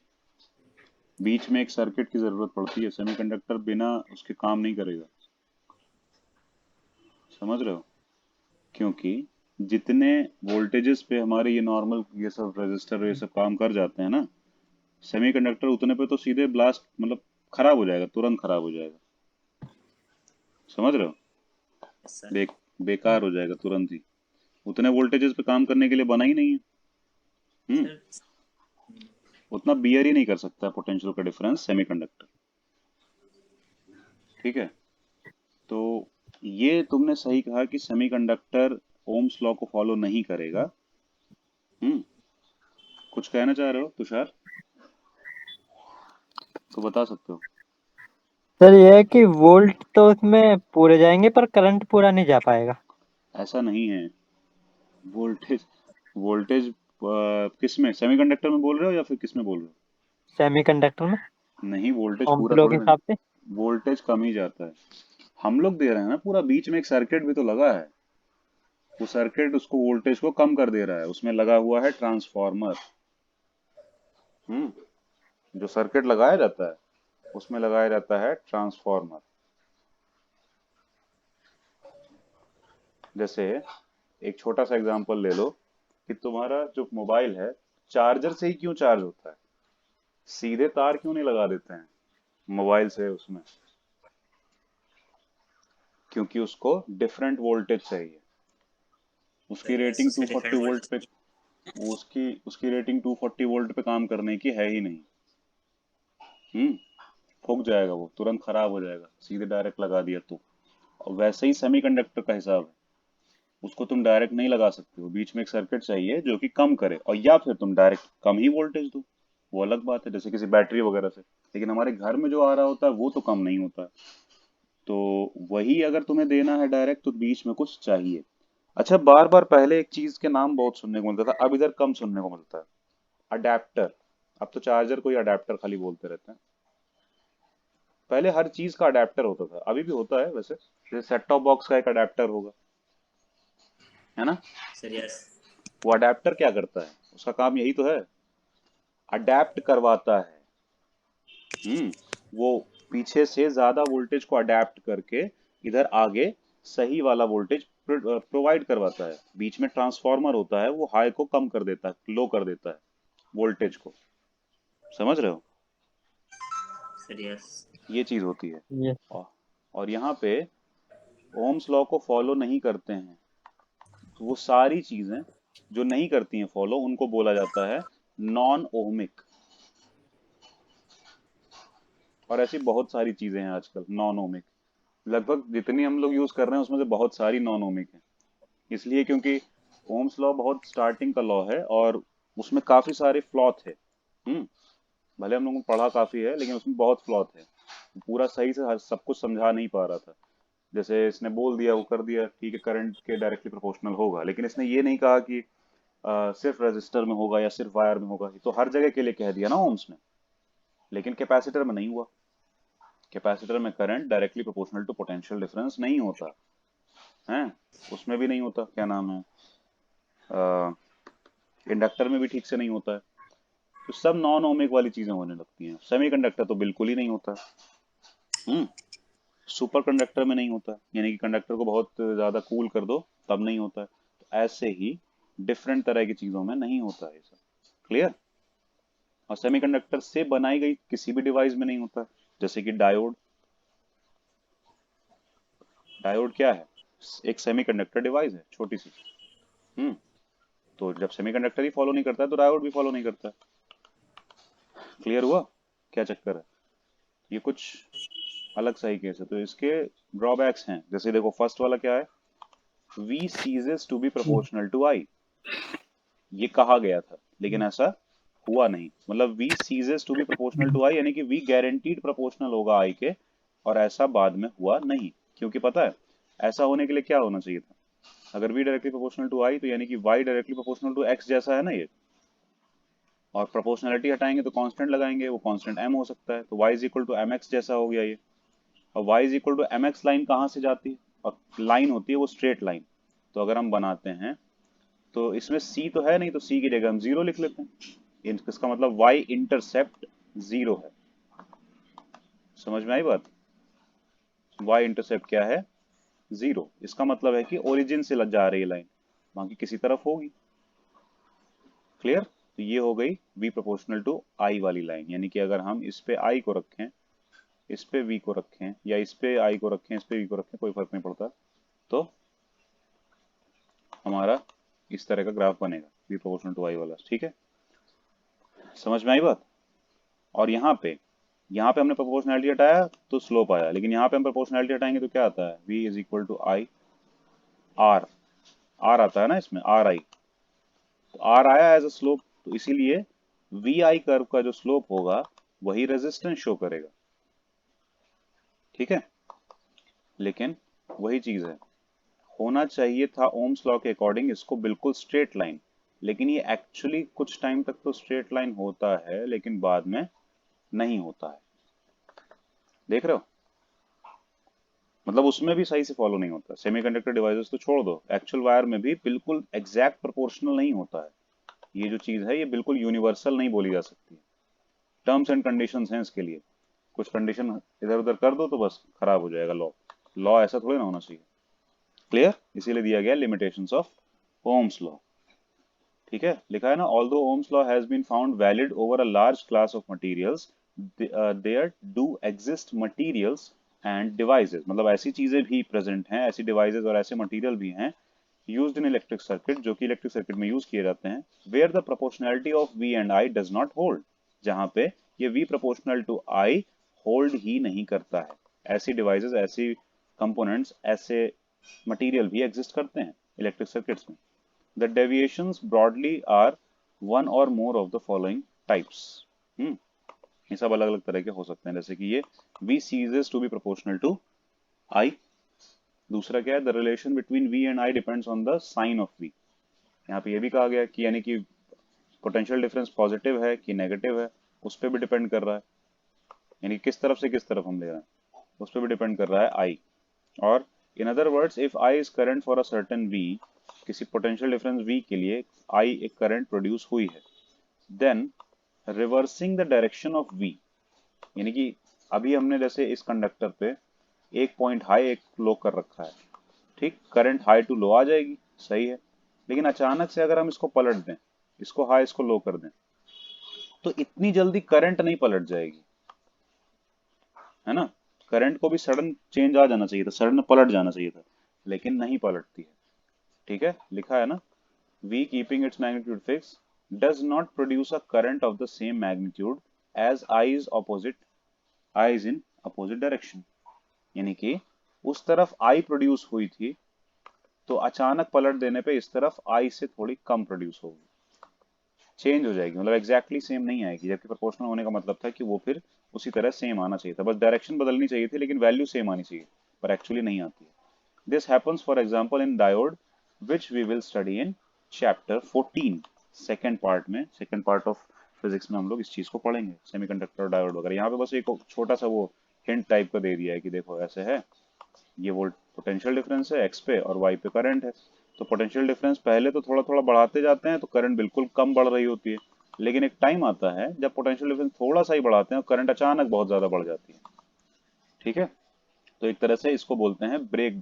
बीच में एक सर्किट की जरूरत पड़ती है, सेमीकंडक्टर बिना उसके काम नहीं करेगा। समझ रहे हो? क्योंकि जितने वोल्टेजेस पे हमारे ये नॉर्मल ये सब रजिस्टर ये सब काम कर जाते हैं ना, सेमीकंडक्टर उतने पे तो सीधे ब्लास्ट मतलब खराब हो जाएगा, तुरंत खराब हो जाएगा। समझ रहे हो? Yes sir. बे, बेकार हो जाएगा तुरंत ही। उतने वोल्टेजेस पे काम करने के लिए बना ही नहीं है। हम्म। सर उतना बियर ही नहीं कर सकता पोटेंशियल का डिफरेंस सेमीकंडक्टर। ठीक है? तो ये तुमने सही कहा कि सेमीकंडक्टर ओम्स लॉ को फॉलो नहीं करेगा। हम्म। कुछ कहना चाह रहे हो तुषार? तो बता सकते हो। सर ये है कि वोल्ट तो उसमें पूरे जाएंगे पर करंट पूरा नहीं जा पाएगा। ऐसा नहीं है। वोल्टेज वोल्टेज किस में, सेमीकंडक्टर में बोल रहे हो या फिर किस में बोल रहे सेमीकंडक्टर में हो? नहीं, वोल्टेज ओम्स पूरा लॉ के थोड़े ना। हिसाब से। वोल्टेज कम ही जाता है। हम लोग दे रहे हैं ना पूरा, बीच में एक सर्किट भी तो लगा है। वो सर्किट उसको वोल्टेज को कम कर दे रहा है, उसमें लगा हुआ है ट्रांसफार्मर। हम्म। जो सर्किट लगाया जाता है उसमें लगाया जाता है ट्रांसफार्मर। जैसे एक छोटा सा एग्जांपल ले लो कि तुम्हारा जो मोबाइल है, चार्जर से ही क्यों चार्ज होता है? सीधे तार क्यों नहीं लगा देते हैं मोबाइल से उसमें? क्योंकि उसको डिफरेंट वोल्टेज चाहिए। उसकी सर यस, रेटिंग उससे 240 डिफरेंट वोल्ट पे, वोल्टेज। उसकी उसकी रेटिंग 240 वोल्ट पे काम करने की है ही नहीं। हम्म। फूक जाएगा वो, तुरंत खराब हो जाएगा सीधे डायरेक्ट लगा दिया तो। और वैसे ही सेमीकंडक्टर का हिसाब है, उसको तुम डायरेक्ट नहीं लगा सकते हो, बीच में एक सर्किट चाहिए जो कि कम करे, और या फिर तुम डायरेक्ट कम ही वोल्टेज दो, वो अलग बात है, जैसे किसी बैटरी वगैरह से। लेकिन हमारे घर में जो आ रहा होता है वो तो कम नहीं होता है। तो वही अगर तुम्हें देना है डायरेक्ट तो बीच में कुछ चाहिए। अच्छा, बार बार पहले एक चीज के नाम बहुत सुनने को मिलता था, अब इधर कम सुनने को मिलता है। अडेप्टर। अब तो चार्जर को ही अडेप्टर खाली बोलते रहते हैं। पहले हर चीज का अडेप्टर होता था, अभी भी होता है वैसे, जैसे सेट टॉप बॉक्स का एक अडेप्टर होगा, है ना? Sir yes. वो अडेप्टर क्या करता है? उसका काम यही तो है, अडेप्ट करवाता है। वो पीछे से ज्यादा वोल्टेज को अडेप्ट करके इधर आगे सही वाला वोल्टेज प्रोवाइड करवाता है। बीच में ट्रांसफार्मर होता है, वो हाई को कम कर देता है, लो कर देता है वोल्टेज को। समझ रहे हो? Sir yes. ये चीज होती है। ये और और यहाँ पे ओम्स लॉ को फॉलो नहीं करते हैं, तो वो सारी चीजें जो नहीं करती हैं फॉलो, उनको बोला जाता है नॉन ओहमिक। और ऐसी बहुत सारी चीजें हैं आजकल नॉन ओमिक। लगभग जितनी हम लोग यूज कर रहे हैं उसमें से बहुत सारी नॉन ओमिक हैं। इसलिए क्योंकि ओम्स लॉ बहुत स्टार्टिंग का लॉ है और उसमें काफी सारे फ्लॉ थे। भले हम लोगों ने पढ़ा काफी है लेकिन उसमें बहुत फ्लॉ थे। पूरा सही से सब कुछ समझा नहीं पा रहा था। जैसे इसने बोल दिया वो कर दिया, ठीक है करंट के डायरेक्टली प्रोपोर्शनल होगा, लेकिन इसने ये नहीं कहा कि सिर्फ रेजिस्टर में होगा या सिर्फ वायर में होगा। तो हर जगह के लिए कह दिया ना ओम्स में, लेकिन कैपेसिटर में नहीं हुआ। कैपेसिटर में current directly proportional to potential difference नहीं होता है। उसमें भी नहीं होता, क्या नाम है, इंडक्टर में भी ठीक से नहीं होता है। तो सब नॉन ओमिक वाली चीजें होने लगती हैं। सेमीकंडक्टर तो बिल्कुल ही नहीं होता। हम्म। सुपर कंडक्टर में नहीं होता, यानी कि कंडक्टर को बहुत ज्यादा कूल कर दो तब नहीं होता है। तो ऐसे ही डिफरेंट तरह की चीजों में नहीं होता है सब। क्लियर? और सेमीकंडक्टर से बनाई गई किसी भी डिवाइस में नहीं होता, जैसे कि डायोड। डायोड क्या है? एक सेमीकंडक्टर डिवाइस है, छोटी सी। हम्म। तो जब सेमीकंडक्टर ही फॉलो नहीं करता है तो डायोड भी फॉलो नहीं करता है। क्लियर हुआ क्या चक्कर है? ये कुछ अलग सा ही केस है। तो इसके ड्रॉबैक्स हैं, जैसे देखो फर्स्ट वाला क्या है, V ceases to be proportional to I। ये कहा गया था लेकिन ऐसा हुआ नहीं। मतलब V ceases to be proportional to I यानी कि V guaranteed proportional होगा I के, और ऐसा बाद में हुआ नहीं। क्योंकि पता है ऐसा होने के लिए क्या होना चाहिए था? अगर v directly proportional to i तो यानी कि y directly proportional to x जैसा है ना ये, और प्रोपोर्शनलिटी हटाएंगे तो कांस्टेंट लगाएंगे, वो कांस्टेंट m हो सकता है, तो y is equal to m x जैसा हो गया ये। और y is equal to m x line कहाँ से जाती है, और लाइन होती है वो स्ट्रेट लाइन, तो अगर हम बनाते हैं तो इसमें c तो है नहीं, तो c की जगह हम 0 लिख लेते हैं, इसका मतलब y इंटरसेप्ट 0 है। समझ में आई बात? y इंटरसेप्ट क्या है, 0। इसका मतलब है कि ओरिजिन से जा रही है लाइन, बाकी किसी तरफ होगी। क्लियर? तो ये हो गई v प्रोपोर्शनल टू i वाली लाइन, यानी कि अगर हम इस पे i को रखें, इस पे v को रखें, या इस पे i को रखें, इस पे v को रखें, कोई फर्क नहीं पड़ता, तो हमारा इस तरह का ग्राफ बनेगा v प्रोपोर्शनल टू i वाला। ठीक है, समझ में आई बात? और यहाँ पे हमने प्रोपोर्शनैलिटी हटाया तो स्लोप आया, लेकिन यहाँ पे हम प्रोपोर्शनैलिटी हटाएंगे तो क्या आता है, v is equal to I R, R आता है ना इसमें, आर आई, तो आर आया एज अ स्लोप, तो इसीलिए वी आई कर्व का जो स्लोप होगा वही रेजिस्टेंस शो करेगा। ठीक है, लेकिन वही चीज है, होना चाहिए था ओम्स लॉ के अकॉर्डिंग इसको बिल्कुल स्ट्रेट लाइन, लेकिन ये एक्चुअली कुछ टाइम तक तो स्ट्रेट लाइन होता है, लेकिन बाद में नहीं होता है। देख रहे हो, मतलब उसमें भी सही से फॉलो नहीं होता। सेमीकंडक्टर डिवाइसेस तो छोड़ दो, एक्चुअल वायर में भी बिल्कुल एग्जैक्ट प्रोपोर्शनल नहीं होता है। ये जो चीज है ये बिल्कुल यूनिवर्सल नहीं बोली जा सकती। टर्म्स एंड कंडीशंस हैं इसके लिए, कुछ कंडीशन इधर उधर कर दो तो बस खराब हो जाएगा लॉ। लॉ ऐसा थोड़ी ना होना चाहिए। क्लियर? इसीलिए दिया गया लिमिटेशंस ऑफ ओम्स लॉ। ठीक है, लिखा है ना, although Ohm's law has been found valid over a large class of materials, there do exist materials and devices, मतलब ऐसी चीजें भी प्रेजेंट हैं, ऐसी डिवाइसेस और ऐसे मटेरियल भी हैं used in electric circuit, जो कि इलेक्ट्रिक सर्किट में यूज किए जाते हैं, where the proportionality of V and I does not hold, जहां पे ये V proportional to I hold ही नहीं करता है। ऐसी डिवाइसेस, ऐसी कंपोनेंट्स, ऐसे मटेरियल भी एग्जिस्ट करते हैं इलेक्ट्रिक सर्किट्स में। The deviations broadly are one और more of the following types. ये सब अलग अलग तरह के हो सकते हैं, जैसे कि ये V ceases to be proportional to I। दूसरा क्या है, the relation between V and I depends on the sign of V। यहाँ पे ये भी कहा गया कि यानी कि पोटेंशियल डिफरेंस पॉजिटिव है कि नेगेटिव है, उस पर भी डिपेंड कर रहा है, यानी किस तरफ से किस तरफ हम ले रहे हैं उस पर भी डिपेंड कर रहा है I। और in other words, if I is current for a certain V, किसी पोटेंशियल डिफरेंस V के लिए I एक करंट प्रोड्यूस हुई है, then reversing the direction of V, यानी कि अभी हमने जैसे इस कंडक्टर पे एक पॉइंट हाई एक लो कर रखा है, ठीक, करंट हाई टू लो आ जाएगी, सही है, लेकिन अचानक से अगर हम इसको पलट दें, इसको हाई इसको लो कर दें, तो इतनी जल्दी करंट नहीं पलट जाएगी, है ना। करंट को भी सडन चेंज आ जाना चाहिए था, सडन पलट जाना चाहिए था, लेकिन नहीं पलटती है। ठीक है, लिखा है ना, V keeping its magnitude fix does not produce a current of the same magnitude as I is in opposite direction, यानी कि उस तरफ I प्रोड्यूस हुई थी तो अचानक पलट देने पे इस तरफ I से थोड़ी कम प्रोड्यूस होगी, चेंज हो जाएगी, मतलब एग्जैक्टली सेम नहीं आएगी, जबकि प्रोपोर्शनल होने का मतलब था कि वो फिर उसी तरह सेम आना चाहिए था, बस डायरेक्शन बदलनी चाहिए थी, लेकिन वैल्यू सेम आनी चाहिए, पर एक्चुअली नहीं आती है। This happens for example in diode which we will study in chapter 14, second part में, सेकेंड पार्ट ऑफ फिजिक्स में हम लोग इस चीज को पढ़ेंगे, सेमीकंडक्टर डायोड वगैरह। यहाँ पे बस एक छोटा सा वो हिंट टाइप का दे दिया है कि देखो ऐसे है, ये वोल्ट पोटेंशियल डिफरेंस है एक्स पे और वाई पे करंट है, तो पोटेंशियल डिफरेंस पहले तो थोड़ा थोड़ा बढ़ाते जाते हैं तो करंट बिल्कुल कम बढ़ रही होती है, लेकिन एक टाइम आता है जब पोटेंशियल डिफरेंस थोड़ा सा ही बढ़ाते हैं और करंट अचानक बहुत ज्यादा बढ़ जाती है। ठीक है, तो एक तरह से इसको बोलते हैं ब्रेक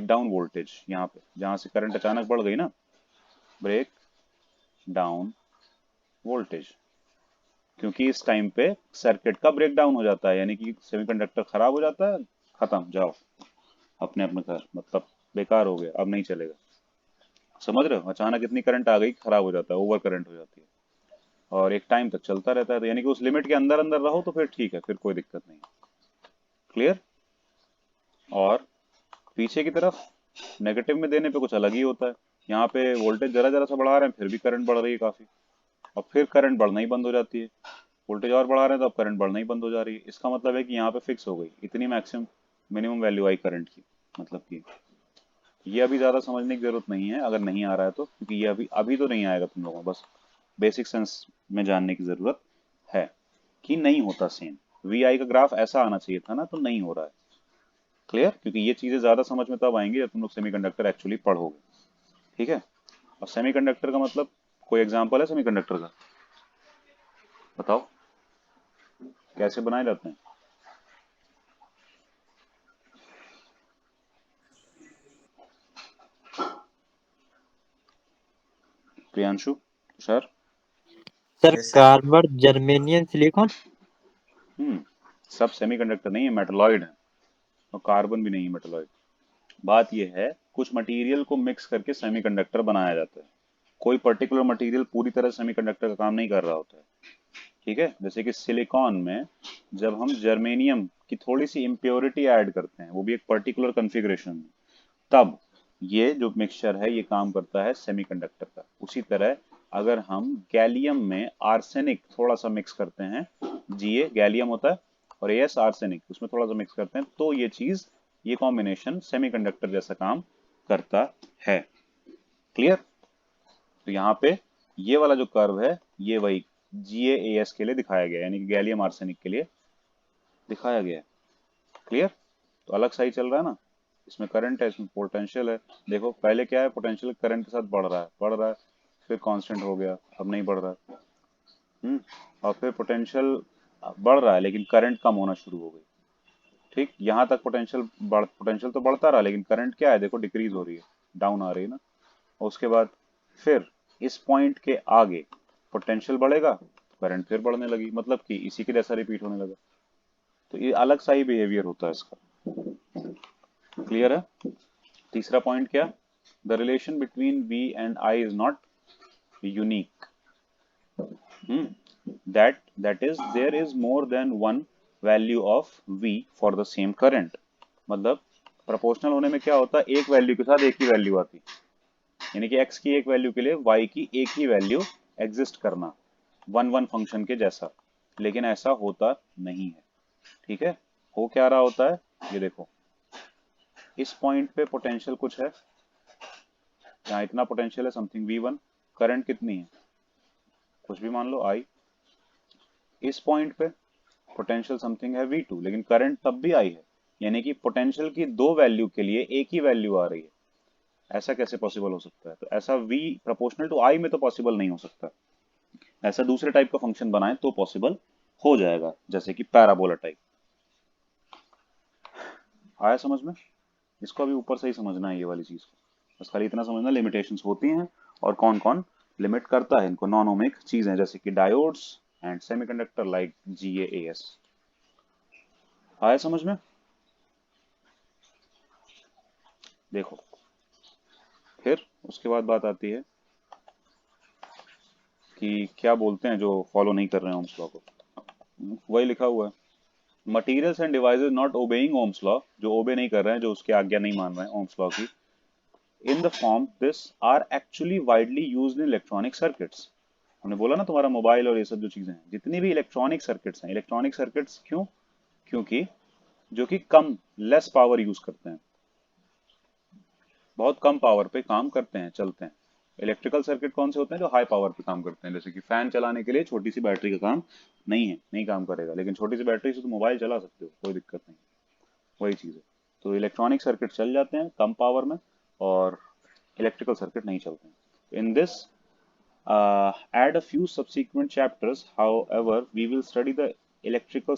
डाउन वोल्टेज। यहाँ पे जहां से करंट अचानक बढ़ गई ना, ब्रेक डाउन वोल्टेज, क्योंकि इस टाइम पे सर्किट का ब्रेक डाउन हो जाता है, यानी कि सेमीकंडक्टर खराब हो जाता है, खत्म, जाओ अपने अपने घर, मतलब बेकार हो गया, अब नहीं चलेगा। समझ रहे हो, अचानक इतनी करंट आ गई, खराब हो जाता है, ओवर करंट हो जाती है, और एक टाइम तक चलता रहता है, तो यानी कि उस लिमिट के अंदर अंदर रहो तो फिर ठीक है, फिर कोई दिक्कत नहीं। क्लियर? और पीछे की तरफ नेगेटिव में देने पे कुछ अलग ही होता है, यहाँ पे वोल्टेज जरा जरा सा बढ़ा रहे हैं फिर भी करंट बढ़ रही है काफी, और फिर करंट बढ़ना ही बंद हो जाती है, वोल्टेज और बढ़ा रहे हैं तो अब करंट बढ़ना ही बंद हो जा रही है। इसका मतलब है कि यहाँ पे फिक्स हो गई, इतनी maximum minimum value I current की, मतलब कि ये अभी ज़्यादा समझने की ज़रूरत नहीं है अगर नहीं आ रहा है तो, क्योंकि ये अभी अभी तो नहीं आएगा तुम लोगों को, बस बेसिक सेंस में जानने की ज़रूरत है कि नहीं होता सेम। वी आई का ग्राफ ऐसा आना चाहिए था ना, तो नहीं हो रहा है। क्लियर? क्योंकि ये चीज़ें ज़्यादा समझ में तब आएंगी जब तुम लोग सेमीकंडक्टर एक्चुअली पढ़ोगे। ठीक है? और सेमीकंडक्टर का मतलब, कोई एग्जांपल है सेमीकंडक्टर का? बताओ कैसे बनाए जाते हैं। Priyanshu, Tushar? Sir yes sir. Carbon, germanium, silicon. सब सेमीकंडक्टर नहीं है, मेटलॉइड है। और कार्बन भी नहीं है मेटलॉइड। बात यह है, कुछ मटेरियल को मिक्स करके सेमीकंडक्टर बनाया जाता है। कोई पर्टिकुलर मटेरियल पूरी तरह सेमीकंडक्टर का काम नहीं कर रहा होता है। ठीक है? जैसे कि सिलिकॉन में जब हम जर्मेनियम की थोड़ी सी इम्प्योरिटी ऐड करते हैं, वो भी एक पर्टिकुलर कॉन्फ़िगरेशन में, तब ये जो मिक्सचर है ये काम करता है सेमीकंडक्टर का। उसी तरह अगर हम गैलियम में आर्सेनिक थोड़ा सा मिक्स करते हैं, जी गैलियम होता है, और एस आर्सेनिक, उसमें थोड़ा सा मिक्स करते हैं, तो ये चीज, ये कॉम्बिनेशन सेमीकंडक्टर जैसा काम करता है। क्लियर? तो यहाँ पे ये वाला जो कर्व है, ये वही GaAs के लिए दिखाया गया है, यानी कि गैलियम आर्सेनिक के लिए दिखाया गया है। क्लियर? तो अलग सही चल रहा है ना? इसमें करंट है, इसमें पोटेंशियल है। देखो पहले क्या है, पोटेंशियल करंट के साथ बढ़ रहा है, फिर कांस्टेंट हो गया, अब नहीं बढ़ रहा है। और फिर पोटेंशियल बढ़ रहा है लेकिन करंट कम होना शुरू हो गई। ठीक, यहाँ तक पोटेंशियल तो बढ़ता रहा, लेकिन करंट क्या है देखो, डिक्रीज हो रही है, डाउन आ रही है ना। और उसके बाद फिर इस पॉइंट के आगे पोटेंशियल बढ़ेगा, करंट फिर बढ़ने लगी, मतलब कि इसी के जैसा रिपीट होने लगा। तो ये अलग सा ही बिहेवियर होता है इसका। क्लियर है? तीसरा पॉइंट क्या, the relation between V and I is not unique. That is, there is more than one value of V for the same current। मतलब प्रोपोर्शनल होने में क्या होता है, एक वैल्यू के साथ एक ही वैल्यू आती, यानी कि x की एक वैल्यू के लिए y की एक ही वैल्यू एग्जिस्ट करना, वन वन फंक्शन के जैसा। लेकिन ऐसा होता नहीं है। ठीक है? हो क्या रहा होता है, ये देखो, इस पॉइंट पे पोटेंशियल कुछ है, यहाँ इतना पोटेंशियल है, समथिंग V1। करंट कितनी है, कुछ भी मान लो I। इस पॉइंट पे पोटेंशियल समथिंग है V2, लेकिन करंट तब भी I है। यानी कि पोटेंशियल की दो वैल्यू के लिए एक ही वैल्यू आ रही है। ऐसा कैसे पॉसिबल हो सकता है? तो ऐसा V प्रोपोर्शनल टू I में तो पॉसिबल नहीं हो सकता। ऐसा दूसरे टाइप का फंक्शन बनाए तो पॉसिबल हो जाएगा, जैसे कि पैराबोला टाइप। आया समझ में? इसको अभी ऊपर से ही समझना है ये वाली चीज को, बस खाली इतना समझना लिमिटेशंस होती हैं और कौन कौन लिमिट करता है इनको। नॉन ओमिक चीजें जैसे कि diodes and semiconductor like GaAs। आया समझ में? देखो, फिर उसके बाद बात आती है कि क्या बोलते हैं जो फॉलो नहीं कर रहे हैं ओम्स लॉ को। वही लिखा हुआ है, materials end devices not obeying Ohm's law, जो ओबे नहीं कर रहे हैं, जो उसकी आज्ञा नहीं मान रहे हैं ओम्स लॉ की, in the form this are actually widely used in electronic circuits. हमने बोला ना, तुम्हारा मोबाइल और ये सब जो चीजें हैं, जितनी भी इलेक्ट्रॉनिक सर्किट्स हैं, इलेक्ट्रॉनिक सर्किट्स क्यों? क्योंकि जो कि कम, लेस पावर यूज करते हैं, बहुत कम पावर पे काम करते हैं, चलते हैं। इलेक्ट्रिकल सर्किट कौन से होते हैं, जो हाई पावर पे काम करते हैं, जैसे कि फैन चलाने के लिए छोटी सी बैटरी का काम नहीं है, नहीं काम करेगा, लेकिन छोटी सी बैटरी से तो मोबाइल चला सकते हो, कोई दिक्कत नहीं। वही चीज है। तो इलेक्ट्रॉनिक सर्किट चल जाते हैं कम पावर में, और इलेक्ट्रिकल सर्किट नहीं चलते हैं। In this add a few subsequent chapters, however, we will study the electrical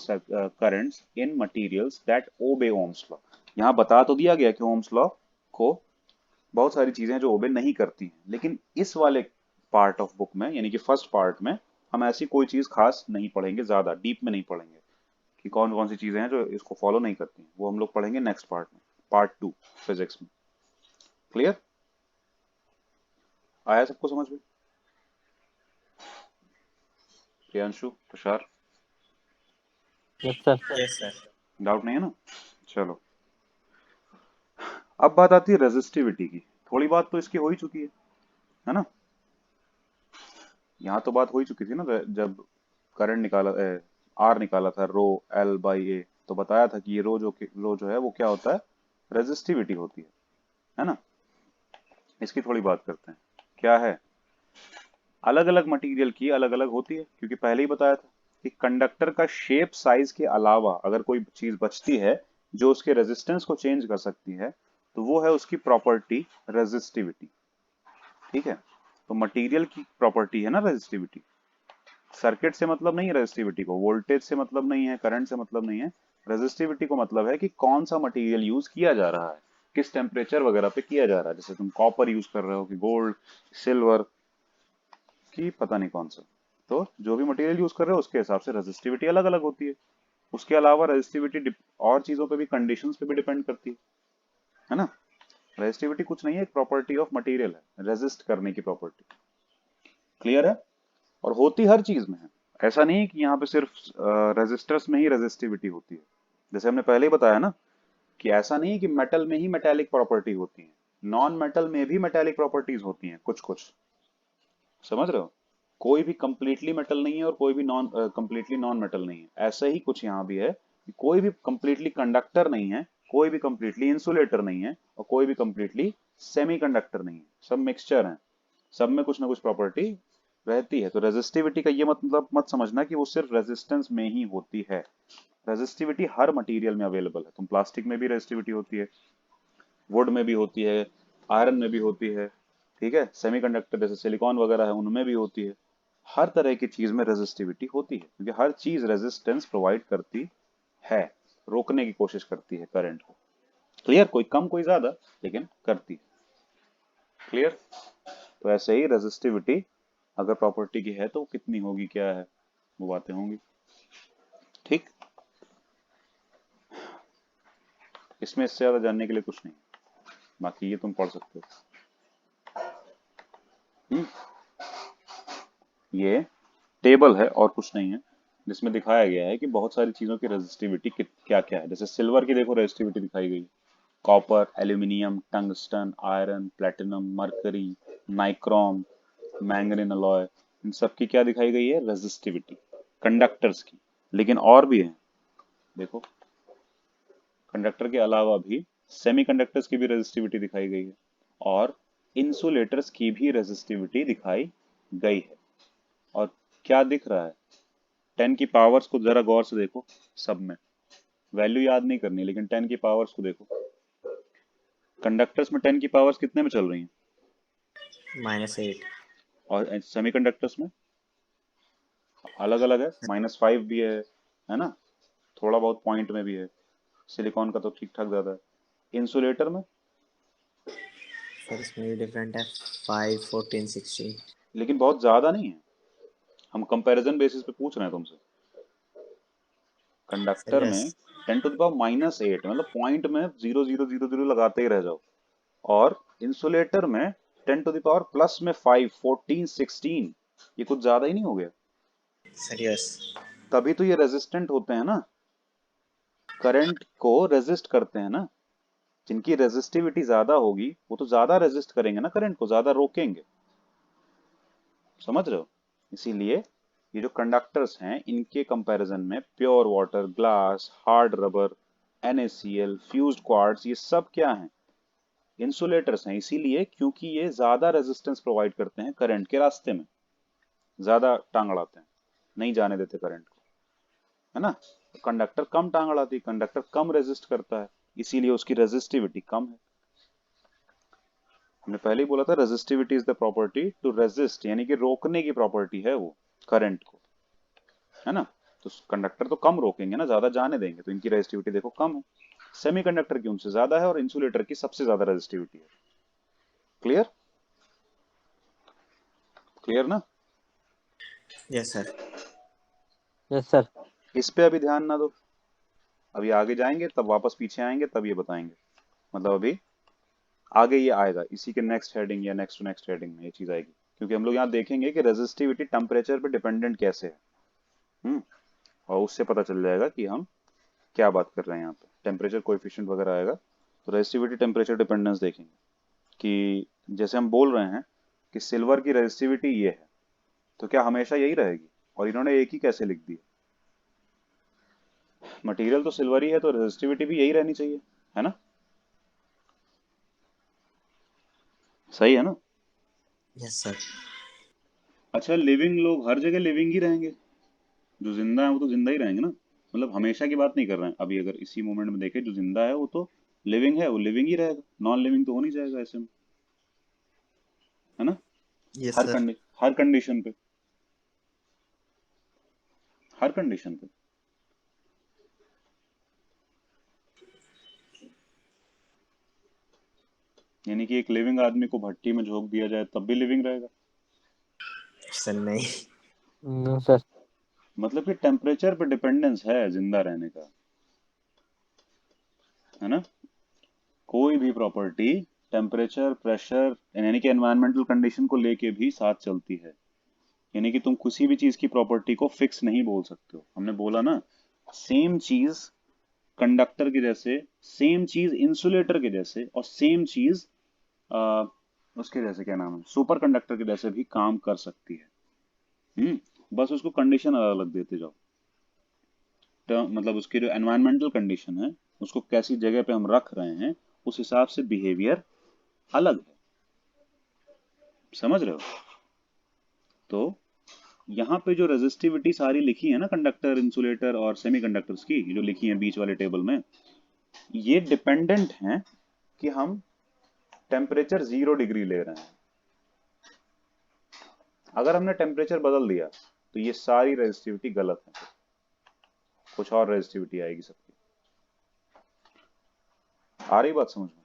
currents in materials that obey Ohm's law। यहाँ बता तो दिया गया कि Ohm's law को बहुत सारी चीजें हैं जो ओबे नहीं करती हैं, लेकिन इस वाले पार्ट ऑफ बुक में, यानी कि फर्स्ट पार्ट में, हम ऐसी कोई चीज खास नहीं पढ़ेंगे, ज्यादा डीप में नहीं पढ़ेंगे कि कौन कौन सी चीजें हैं जो इसको फॉलो नहीं करती हैं। वो हम लोग पढ़ेंगे नेक्स्ट पार्ट में, पार्ट 2 फिजिक्स में। क्लियर? आया सबको समझ में? Priyanshu, Tushar, yes sir. Yes sir. Doubt नहीं है ना? चलो, अब बात आती है रेजिस्टिविटी की। थोड़ी बात तो इसकी हो ही चुकी है ना? यहाँ तो बात हो ही चुकी थी ना, जब करंट निकाला, आर निकाला था, रो L/A, तो बताया था कि ये रो जो है वो क्या होता है, रेजिस्टिविटी होती है ना? इसकी थोड़ी बात करते हैं। क्या है, अलग अलग मटेरियल की अलग अलग होती है, क्योंकि पहले ही बताया था कि कंडक्टर का शेप साइज के अलावा अगर कोई चीज बचती है जो उसके रेजिस्टेंस को चेंज कर सकती है, तो वो है उसकी प्रॉपर्टी रेजिस्टिविटी। ठीक है, तो मटेरियल की प्रॉपर्टी है ना रेजिस्टिविटी। सर्किट से मतलब नहीं है रेजिस्टिविटी को, वोल्टेज से मतलब नहीं है, करंट से मतलब नहीं है। रेजिस्टिविटी को मतलब है कि कौन सा मटेरियल यूज किया जा रहा है, किस टेम्परेचर वगैरह पे किया जा रहा है। जैसे तुम कॉपर यूज कर रहे हो कि गोल्ड, सिल्वर की पता नहीं कौन सा, तो जो भी मटेरियल यूज कर रहे हो उसके हिसाब से रेजिस्टिविटी अलग अलग होती है। उसके अलावा रेजिस्टिविटी और चीजों पे भी, कंडीशंस पे भी डिपेंड करती है ना। रेजिस्टिविटी कुछ नहीं है, एक प्रॉपर्टी ऑफ मटेरियल है, रेजिस्ट करने की प्रॉपर्टी। क्लियर है। और होती हर चीज में है, ऐसा नहीं है कि यहाँ पे सिर्फ रेजिस्टर्स में ही रेजिस्टिविटी होती है। जैसे हमने पहले ही बताया ना कि ऐसा नहीं है कि मेटल में ही मेटेलिक प्रॉपर्टी होती है, नॉन मेटल में भी मेटेलिक प्रॉपर्टीज होती हैं कुछ कुछ। समझ रहे हो, कोई भी कंप्लीटली मेटल नहीं है और कोई भी नॉन कंप्लीटली नॉन मेटल नहीं है। ऐसा ही कुछ यहाँ भी है कि कोई भी कंप्लीटली कंडक्टर नहीं है, कोई भी कंप्लीटली इंसुलेटर नहीं है, और कोई भी कंप्लीटली सेमीकंडक्टर नहीं है। सब मिक्सचर हैं, सब में कुछ ना कुछ प्रॉपर्टी रहती है। तो रेजिस्टिविटी का ये मतलब मत समझना कि वो सिर्फ रेजिस्टेंस में ही होती है। रेजिस्टिविटी हर मटेरियल में अवेलेबल है। तुम प्लास्टिक में भी रेजिस्टिविटी होती है, वुड में भी होती है, आयरन में भी होती है, ठीक है, सेमीकंडक्टर जैसे सिलिकॉन वगैरह है उनमें भी होती है। हर तरह की चीज में रेजिस्टिविटी होती है, क्योंकि हर चीज रेजिस्टेंस प्रोवाइड करती है, रोकने की कोशिश करती है करंट को। क्लियर, कोई कम कोई ज्यादा, लेकिन करती है। क्लियर। तो ऐसे ही रेजिस्टिविटी अगर प्रॉपर्टी की है तो कितनी होगी, क्या है, वो बातें होंगी। ठीक, इसमें इससे ज्यादा जानने के लिए कुछ नहीं, बाकी ये तुम पढ़ सकते हो। हम्म, ये टेबल है और कुछ नहीं है, जिसमें दिखाया गया है कि बहुत सारी चीजों की रेजिस्टिविटी क्या क्या है। जैसे सिल्वर की देखो रेजिस्टिविटी दिखाई गई, copper, aluminium, tungsten, iron, platinum, mercury, nichrome, manganese alloy, इन सब की क्या दिखाई गई है, रेजिस्टिविटी, कंडक्टर्स की। लेकिन और भी है, देखो कंडक्टर के अलावा भी सेमीकंडक्टर्स की भी रेजिस्टिविटी दिखाई गई है, और इंसुलेटर्स की भी रेजिस्टिविटी दिखाई गई है। और क्या दिख रहा है, 10 की पावर्स को जरा गौर से देखो, सब में वैल्यू याद नहीं करनी, लेकिन 10 की पावर्स को देखो। कंडक्टर्स में 10 की पावर्स कितने में चल रही हैं, -8। और सेमीकंडक्टर्स में अलग अलग है, -5 भी है ना, थोड़ा बहुत पॉइंट में भी है। सिलिकॉन का तो ठीक ठाक ज्यादा है। इंसुलेटर में सर इसमें भी डिफरेंट है, 5, 14, 16। लेकिन बहुत ज्यादा नहीं है, हम कंपैरिजन बेसिस पे पूछ रहे हैं तुमसे। सर कंडक्टर में यस। 10⁻⁸ मतलब पॉइंट में 0 0 0 0 लगाते ही रह जाओ, और इंसुलेटर में 10 to the power प्लस में 5, 14, 16, ये कुछ ज्यादा ही नहीं हो गया। Sir yes. तभी तो ये रेजिस्टेंट होते हैं ना, करंट को रेजिस्ट करते हैं ना। जिनकी रेजिस्टिविटी ज्यादा होगी वो तो ज्यादा रेजिस्ट करेंगे ना, करंट को ज्यादा रोकेंगे। समझ रहे हो, इसीलिए ये जो कंडक्टर्स हैं इनके कंपैरिजन में pure water, glass, hard rubber, NaCl, fused quartz, ये सब क्या हैं, इंसुलेटर्स हैं। इसीलिए क्योंकि ये ज्यादा रेजिस्टेंस प्रोवाइड करते हैं करंट के रास्ते में, ज्यादा टांग अड़ाते हैं, नहीं जाने देते करंट को, है ना। कंडक्टर कम टांग अड़ाती, कंडक्टर कम रेजिस्ट करता है, इसीलिए उसकी रेजिस्टिविटी कम है। हमने पहले ही बोला था resistivity is the property to resist, यानी कि रोकने की प्रॉपर्टी है वो करंट को, है ना। तो कंडक्टर तो कम रोकेंगे ना, ज्यादा जाने देंगे, तो इनकी रेजिस्टिविटी देखो कम है। सेमीकंडक्टर की उनसे ज्यादा है, और इंसुलेटर की सबसे ज्यादा रेजिस्टिविटी है। क्लियर, क्लियर ना। Yes sir. Yes sir. इस पे अभी ध्यान ना दो, अभी आगे जाएंगे तब वापस पीछे आएंगे तब ये बताएंगे। मतलब अभी आगे ये आएगा, इसी के नेक्स्ट हेडिंग या नेक्स्ट टू नेक्स्ट हेडिंग में ये चीज आएगी, क्योंकि हम लोग यहाँ देखेंगे कि रेजिस्टिविटी टेम्परेचर पे डिपेंडेंट कैसे है। हम्म, और उससे पता चल जाएगा कि हम क्या बात कर रहे हैं। यहाँ पे टेम्परेचर कोएफिशिएंट वगैरह आएगा, तो रेजिस्टिविटी टेम्परेचर डिपेंडेंस देखेंगे कि जैसे हम बोल रहे हैं कि सिल्वर की रेजिस्टिविटी ये है, तो क्या हमेशा यही रहेगी, और इन्होंने एक ही कैसे लिख दी, मटेरियल तो सिल्वर ही है तो रेजिस्टिविटी भी यही रहनी चाहिए, है ना। सही है ना? Yes sir. अच्छा, लिविंग लोग हर जगह लिविंग ही रहेंगे, जो जिंदा है वो तो जिंदा ही रहेंगे ना, मतलब हमेशा की बात नहीं कर रहे हैं। अभी अगर इसी मोमेंट में देखें, जो जिंदा है वो तो लिविंग है, वो लिविंग ही रहेगा, नॉन लिविंग तो हो नहीं जाएगा ऐसे में, है ना? यस हर सर। कंडी हर कंडीशन पे, हर कंडीशन पे। यानी कि एक लिविंग आदमी को भट्टी में झोंक दिया जाए तब भी लिविंग रहेगा? सर नहीं। No sir. मतलब कि टेम्परेचर पे डिपेंडेंस है जिंदा रहने का, है ना? कोई भी प्रॉपर्टी टेम्परेचर, प्रेशर, यानी कि एनवायरमेंटल कंडीशन को लेके भी साथ चलती है। यानी कि तुम किसी भी चीज की प्रॉपर्टी को फिक्स नहीं बोल सकते हो। हमने बोला ना, सेम चीज कंडक्टर के जैसे, सेम चीज इंसुलेटर के जैसे, और सेम चीज उसके जैसे, क्या नाम है, सुपर कंडक्टर के जैसे भी काम कर सकती है। बस उसको कंडीशन अलग अलग देते जाओ। मतलब उसकी जो एनवायरमेंटल कंडीशन है, उसको कैसी जगह पे हम रख रहे हैं, उस हिसाब से बिहेवियर अलग है। समझ रहे हो? तो यहाँ पे जो रेजिस्टिविटी सारी लिखी है ना, कंडक्टर, इंसुलेटर और सेमीकंडक्टर्स की, जो लिखी है बीच वाले टेबल में, ये डिपेंडेंट हैं कि हम टेम्परेचर 0 डिग्री ले रहे हैं। अगर हमने टेम्परेचर बदल दिया तो ये सारी रेजिस्टिविटी गलत है, कुछ और रेजिस्टिविटी आएगी सबकी। आ रही बात समझ में?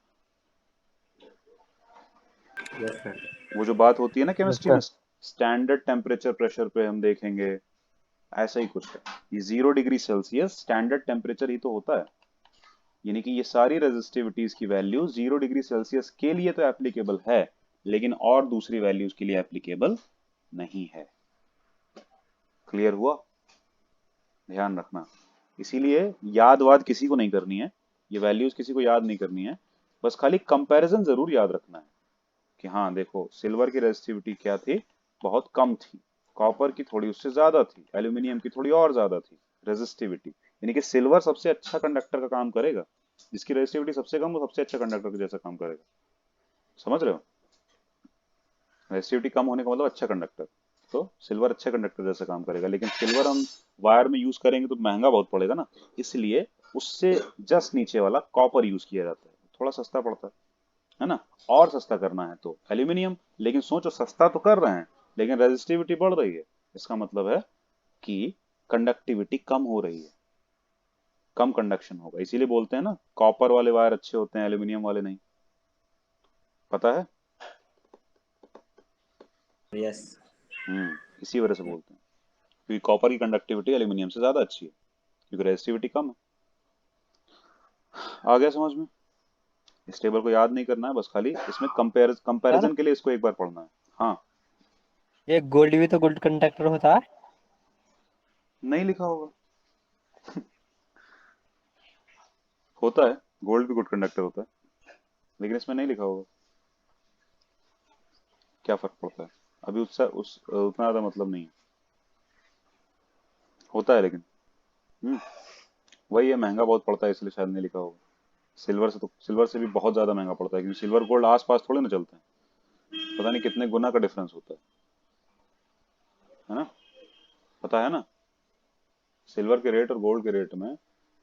Yes sir. वो जो बात होती है ना यस केमिस्ट्री में, सर। स्टैंडर्ड टेम्परेचर प्रेशर पे हम देखेंगे, ऐसा ही कुछ है। ये 0 डिग्री सेल्सियस स्टैंडर्ड टेम्परेचर ही तो होता है। यानी कि ये सारी रेजिस्टिविटीज की वैल्यू 0 डिग्री सेल्सियस के लिए तो एप्लीकेबल है, लेकिन और दूसरी वैल्यूज के लिए एप्लीकेबल नहीं है। क्लियर हुआ? ध्यान रखना। इसीलिए याद वाद किसी को नहीं करनी है, ये वैल्यूज किसी को याद नहीं करनी है, बस खाली कंपैरिजन जरूर याद रखना है कि हाँ देखो, सिल्वर की रेजिस्टिविटी क्या थी, बहुत कम थी, कॉपर की थोड़ी उससे ज्यादा थी, एल्यूमिनियम की थोड़ी और ज्यादा थी रेजिस्टिविटी। यानी कि सिल्वर सबसे अच्छा कंडक्टर का काम करेगा, जिसकी रेजिस्टिविटी सबसे कम वो सबसे अच्छा कंडक्टर के जैसा काम करेगा। समझ रहे हो? रेजिस्टिविटी कम होने का मतलब अच्छा कंडक्टर, तो सिल्वर अच्छा कंडक्टर जैसा काम करेगा। लेकिन सिल्वर हम वायर में यूज करेंगे तो महंगा बहुत पड़ेगा ना, इसलिए उससे जस्ट नीचे वाला कॉपर यूज किया जाता है, थोड़ा सस्ता पड़ता है ना? और सस्ता करना है तो एल्यूमिनियम। लेकिन सोचो, सस्ता तो कर रहे हैं लेकिन रेजिस्टिविटी बढ़ रही है, इसका मतलब है कि कंडक्टिविटी कम हो रही है, कम कंडक्शन होगा। इसीलिए बोलते हैं ना, कॉपर वाले वायर अच्छे होते हैं, एल्यूमिनियम वाले नहीं। पता है? यस। इसी वजह से बोलते हैं, क्योंकि कॉपर की कंडक्टिविटी एल्यूमिनियम से ज्यादा अच्छी है, क्योंकि रेजिस्टिविटी कम है। आ गया समझ में? इस टेबल को याद नहीं करना है, बस खाली इसमें सर कंपैरिजन के लिए इसको एक बार पढ़ना है। हाँ। ये गोल्ड भी तो गोल्ड कंडक्टर होता है। नहीं लिखा होगा। होता है, गोल्ड भी गुड कंडक्टर होता है, लेकिन इसमें नहीं लिखा होगा। क्या फर्क पड़ता है? अभी उससे उतना ज्यादा मतलब नहीं है। होता है लेकिन, हम्म वही है, महंगा बहुत पड़ता है इसलिए शायद नहीं लिखा होगा। सिल्वर से भी बहुत ज्यादा महंगा पड़ता है, क्योंकि सिल्वर गोल्ड आस पास थोड़े ना चलते हैं, पता नहीं कितने गुना का डिफरेंस होता है ना? पता है ना? सिल्वर के रेट और गोल्ड के रेट में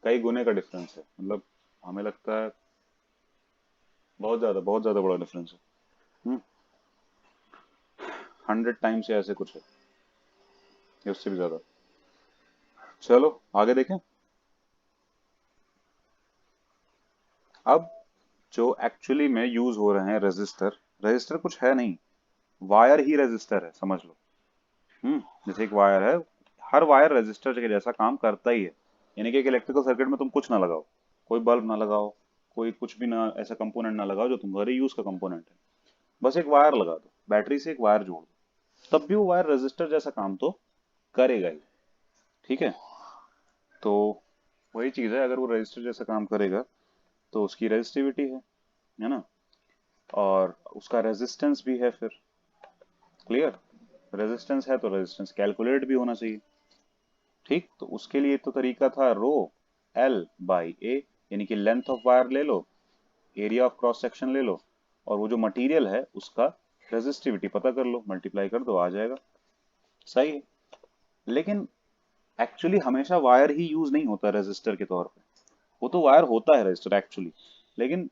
कई गुने का डिफरेंस है, मतलब हमें लगता है बहुत ज्यादा बड़ा डिफरेंस है। 100 टाइम्स या ऐसे कुछ है, या उससे भी ज्यादा। चलो आगे देखें। अब जो एक्चुअली में यूज हो रहे हैं रेजिस्टर, रेजिस्टर कुछ है नहीं, वायर ही रेजिस्टर है, समझ लो। जैसे एक वायर है, हर वायर रेजिस्टर के जैसा काम करता ही है। यानी कि एक इलेक्ट्रिकल सर्किट में तुम कुछ ना लगाओ, कोई बल्ब ना लगाओ, कोई कुछ भी ना, ऐसा कंपोनेंट ना लगाओ जो तुम्हारे यूज का कंपोनेंट है, बस एक वायर लगा दो, बैटरी से एक वायर जोड़ दो, तब भी वो वायर रेजिस्टर जैसा काम तो करेगा ही। ठीक है? तो वही चीज है, अगर वो रजिस्टर जैसा काम करेगा तो उसकी रेजिस्टिविटी है ना? और उसका रेजिस्टेंस भी है फिर। क्लियर? रेजिस्टेंस है तो रेजिस्टेंस कैलकुलेट भी होना चाहिए। ठीक, तो उसके लिए तो तरीका था रो एल बाई ए, यानी कि लेंथ ऑफ वायर ले लो, एरिया ऑफ क्रॉस सेक्शन ले लो, और वो जो मटेरियल है उसका रेजिस्टिविटी पता कर लो, मल्टीप्लाई कर दो, आ जाएगा। सही है। लेकिन एक्चुअली हमेशा वायर ही यूज नहीं होता रेजिस्टर के तौर पे। वो तो वायर होता है रेजिस्टर एक्चुअली, लेकिन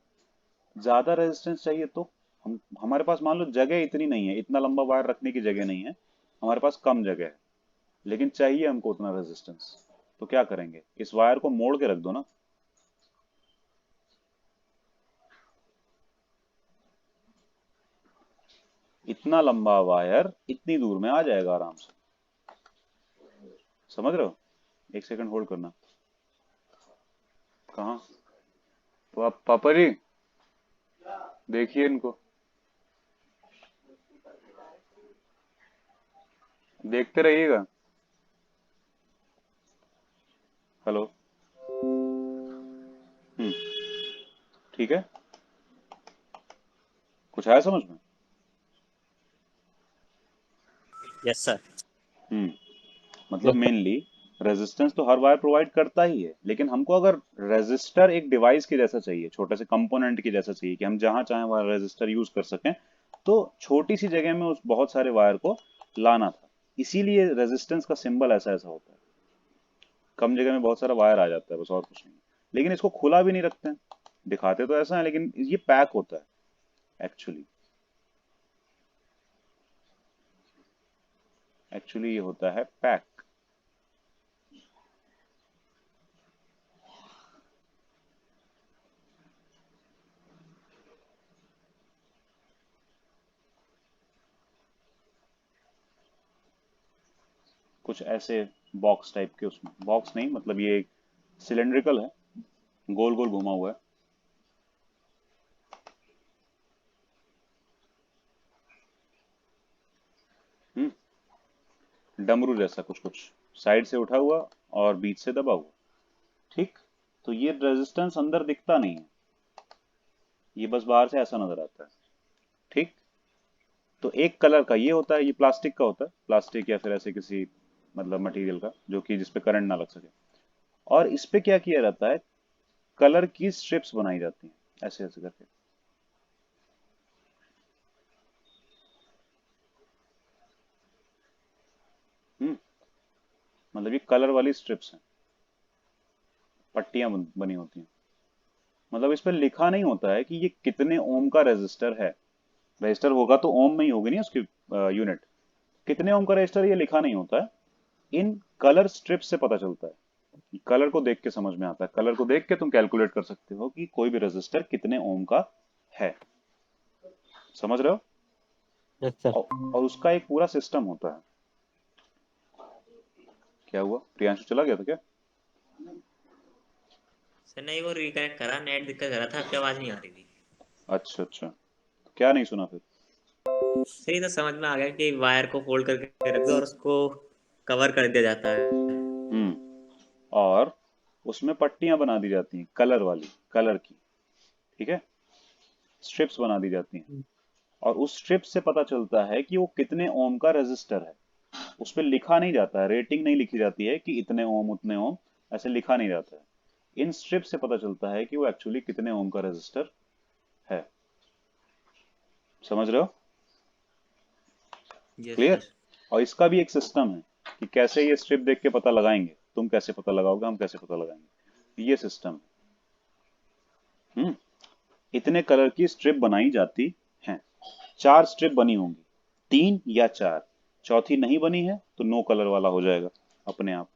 ज्यादा रेजिस्टेंस चाहिए तो हम हमारे पास मान लो जगह इतनी नहीं है, इतना लंबा वायर रखने की जगह नहीं है, हमारे पास कम जगह है, लेकिन चाहिए हमको उतना रेजिस्टेंस। तो क्या करेंगे, इस वायर को मोड़ के रख दो ना। इतना लंबा वायर इतनी दूर में आ जाएगा आराम से। समझ रहे हो? एक सेकंड होल्ड करना। कहाँ? पापा जी, देखिए इनको, देखते रहिएगा। हेलो। हम्म। ठीक है। कुछ आया समझ में? Yes sir. हम्म। मतलब यस मेनली रेजिस्टेंस तो हर वायर प्रोवाइड करता ही है, लेकिन हमको अगर रेजिस्टर एक डिवाइस के जैसा चाहिए, छोटे से कंपोनेंट के जैसा चाहिए कि हम जहां चाहें वहां रेजिस्टर यूज कर सकें, तो छोटी सी जगह में उस बहुत सारे वायर को लाना था। इसीलिए रेजिस्टेंस का सिंबल ऐसा ऐसा होता है। कम जगह में बहुत सारा वायर आ जाता है, बस और कुछ नहीं। लेकिन इसको खुला भी नहीं रखते हैं, दिखाते तो ऐसा है, लेकिन ये पैक होता है एक्चुअली। एक्चुअली ये होता है पैक। कुछ ऐसे बॉक्स टाइप के, उसमें बॉक्स नहीं, मतलब ये सिलेंड्रिकल है, गोल गोल घुमा हुआ है। डमरू जैसा कुछ कुछ, साइड से उठा हुआ और बीच से दबा हुआ। ठीक। तो ये रेजिस्टेंस अंदर दिखता नहीं है, ये बस बाहर से ऐसा नजर आता है। ठीक। तो एक कलर का ये होता है, ये प्लास्टिक का होता है, प्लास्टिक या फिर ऐसे किसी मतलब मटेरियल का जो कि जिसपे करंट ना लग सके। और इस पे क्या किया जाता है, कलर की स्ट्रिप्स बनाई जाती हैं ऐसे ऐसे करके। हम्म। मतलब ये कलर वाली स्ट्रिप्स हैं, पट्टियां बनी होती हैं। मतलब इस पे लिखा नहीं होता है कि ये कितने ओम का रेजिस्टर है। रजिस्टर होगा तो ओम में ही होगी नहीं उसकी यूनिट। कितने ओम का रजिस्टर ये लिखा नहीं होता है, इन कलर स्ट्रिप से पता चलता है। कलर को देख के समझ में आता है, कलर को देख के तुम कैलकुलेट कर सकते हो कि कोई भी रजिस्टर कितने ओम का है। समझ रहे हो? Yes sir. और उसका एक पूरा सिस्टम होता है। क्या हुआ, प्रियांशु चला गया था क्या? सर नहीं, वो रिकनेक्ट करा, नेट दिक्कत कर रहा था, आपकी आवाज नहीं आ रही थी। अच्छा अच्छा, क्या नहीं सुना फिर? सही तो समझ में आ गया कि वायर को फोल्ड करके रख दो और उसको कवर कर दिया जाता है। और उसमें पट्टियां बना दी जाती हैं कलर वाली, कलर की। ठीक है। स्ट्रिप्स बना दी जाती हैं, और उस स्ट्रिप से पता चलता है कि वो कितने ओम का रेजिस्टर है। उस पर लिखा नहीं जाता है, रेटिंग नहीं लिखी जाती है कि इतने ओम उतने ओम, ऐसे लिखा नहीं जाता है। इन स्ट्रिप से पता चलता है कि वो एक्चुअली कितने ओम का रेजिस्टर है। समझ रहे हो? Yes clear? सर। और इसका भी एक सिस्टम है कि कैसे ये स्ट्रिप देख के पता लगाएंगे, तुम कैसे पता लगाओगे, हम कैसे पता लगाएंगे, ये सिस्टम है। इतने कलर की स्ट्रिप बनाई जाती हैं। 4 स्ट्रिप बनी होंगी, 3 या 4। चौथी नहीं बनी है तो नो कलर वाला हो जाएगा अपने आप,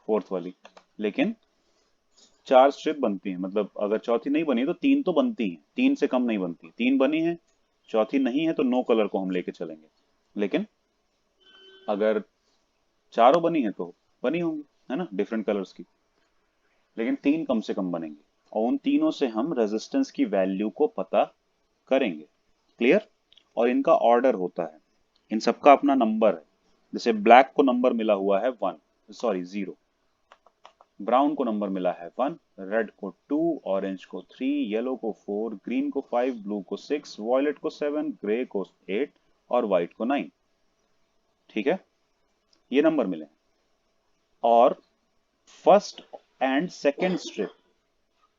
फोर्थ वाली। लेकिन 4 स्ट्रिप बनती हैं, मतलब अगर चौथी नहीं बनी तो 3 तो बनती हैं, 3 से कम नहीं बनती। 3 बनी है, चौथी नहीं है, तो नो कलर को हम लेके चलेंगे। लेकिन अगर चारों बनी है तो बनी होंगी, है ना, डिफरेंट कलर्स की। लेकिन 3 कम से कम बनेंगी, और उन तीनों से हम रेजिस्टेंस की वैल्यू को पता करेंगे। क्लियर? और इनका ऑर्डर होता है, इन सबका अपना नंबर है। जैसे ब्लैक को नंबर मिला हुआ है 1, सॉरी 0, ब्राउन को नंबर मिला है 1, रेड को 2, ऑरेंज को 3, येलो को 4, ग्रीन को 5, ब्लू को 6, वॉयलेट को 7, ग्रे को 8 और व्हाइट को 9। ठीक है, ये नंबर मिले हैं। और फर्स्ट एंड सेकेंड स्ट्रिप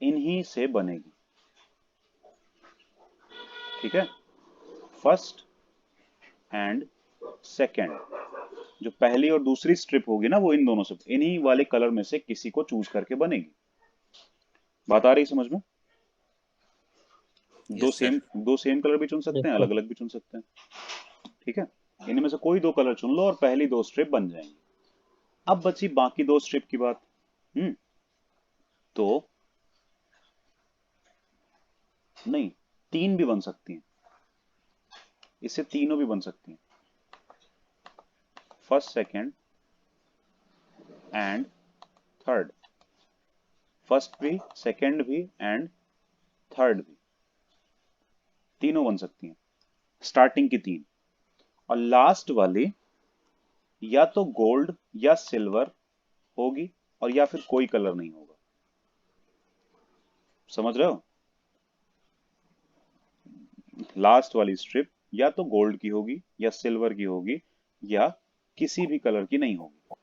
इन्हीं से बनेगी। ठीक है, फर्स्ट एंड सेकेंड, जो पहली और दूसरी स्ट्रिप होगी ना वो इन दोनों से, इन्हीं वाले कलर में से किसी को चूज करके बनेगी। बात आ रही समझ में? दो यस सेम सर। दो सेम कलर भी चुन सकते हैं, बिल्कुल। अलग अलग भी चुन सकते हैं। ठीक है, इनमें से कोई दो कलर चुन लो और पहली दो स्ट्रिप बन जाएंगी। अब बची बाकी दो स्ट्रिप की बात। हम्म तो नहीं, तीन भी बन सकती हैं, इससे तीनों भी बन सकती हैं, first second and third, first भी सेकंड भी एंड थर्ड भी, तीनों बन सकती हैं, स्टार्टिंग की तीन। और लास्ट वाली या तो गोल्ड या सिल्वर होगी और या फिर कोई कलर नहीं होगा। समझ रहे हो? लास्ट वाली स्ट्रिप या तो गोल्ड की होगी या सिल्वर की होगी या किसी भी कलर की नहीं होगी।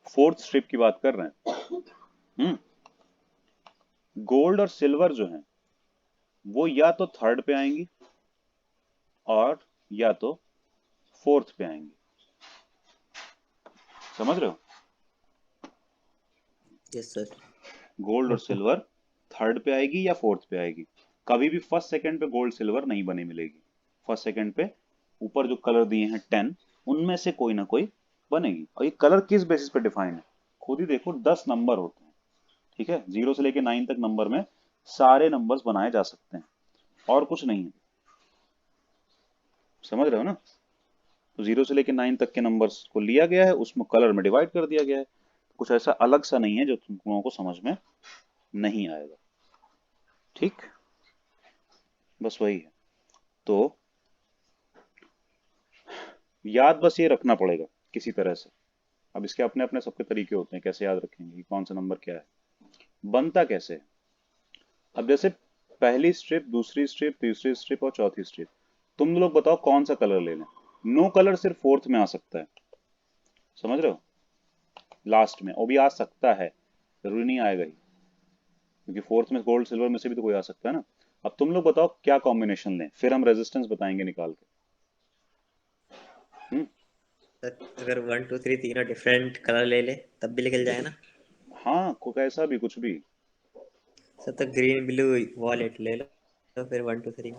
फोर्थ स्ट्रिप की बात कर रहे हैं। हम्म गोल्ड और सिल्वर जो है वो या तो थर्ड पे आएंगी और या तो फोर्थ पे आएंगी। समझ रहे हो? Yes sir. गोल्ड और बिल्कुल। सिल्वर थर्ड पे आएगी या फोर्थ पे आएगी। कभी भी फर्स्ट सेकंड पे गोल्ड सिल्वर नहीं बने मिलेगी। फर्स्ट सेकंड पे ऊपर जो कलर दिए हैं 10, उनमें से कोई ना कोई बनेगी। और ये कलर किस बेसिस पे डिफाइन है, खुद ही देखो, 10 नंबर होते हैं। ठीक है, 0 से लेके 9 तक नंबर में सारे नंबर्स बनाए जा सकते हैं और कुछ नहीं है। समझ रहे हो ना? तो 0 से लेके 9 तक के नंबर्स को लिया गया है, उसमें कलर में डिवाइड कर दिया गया है। कुछ ऐसा अलग सा नहीं है जो तुम लोगों को समझ में नहीं आएगा। ठीक, बस वही है। तो याद बस ये रखना पड़ेगा किसी तरह से। अब इसके अपने अपने सबके तरीके होते हैं कैसे याद रखेंगे कि कौन सा नंबर क्या है, बनता कैसे है। अब जैसे पहली स्ट्रिप, दूसरी स्ट्रिप, तीसरी स्ट्रिप और चौथी स्ट्रिप, तुम लोग बताओ कौन सा कलर ले लें। नो कलर सिर्फ फोर्थ में आ सकता है। समझ रहे हो? लास्ट में, और भी आ सकता है, जरूरी नहीं आएगा ही, क्योंकि फोर्थ में गोल्ड सिल्वर में से भी तो कोई आ सकता है ना। अब तुम लोग बताओ क्या कॉम्बिनेशन लें, फिर हम रेजिस्टेंस बताएंगे निकाल के। सर अगर 1 2 3 तीनों डिफरेंट कलर ले ले तब भी निकल जाए ना? हाँ, को कैसा भी, कुछ भी। सर तो ग्रीन ब्लू वॉलेट ले लो तो फिर 1 2 3।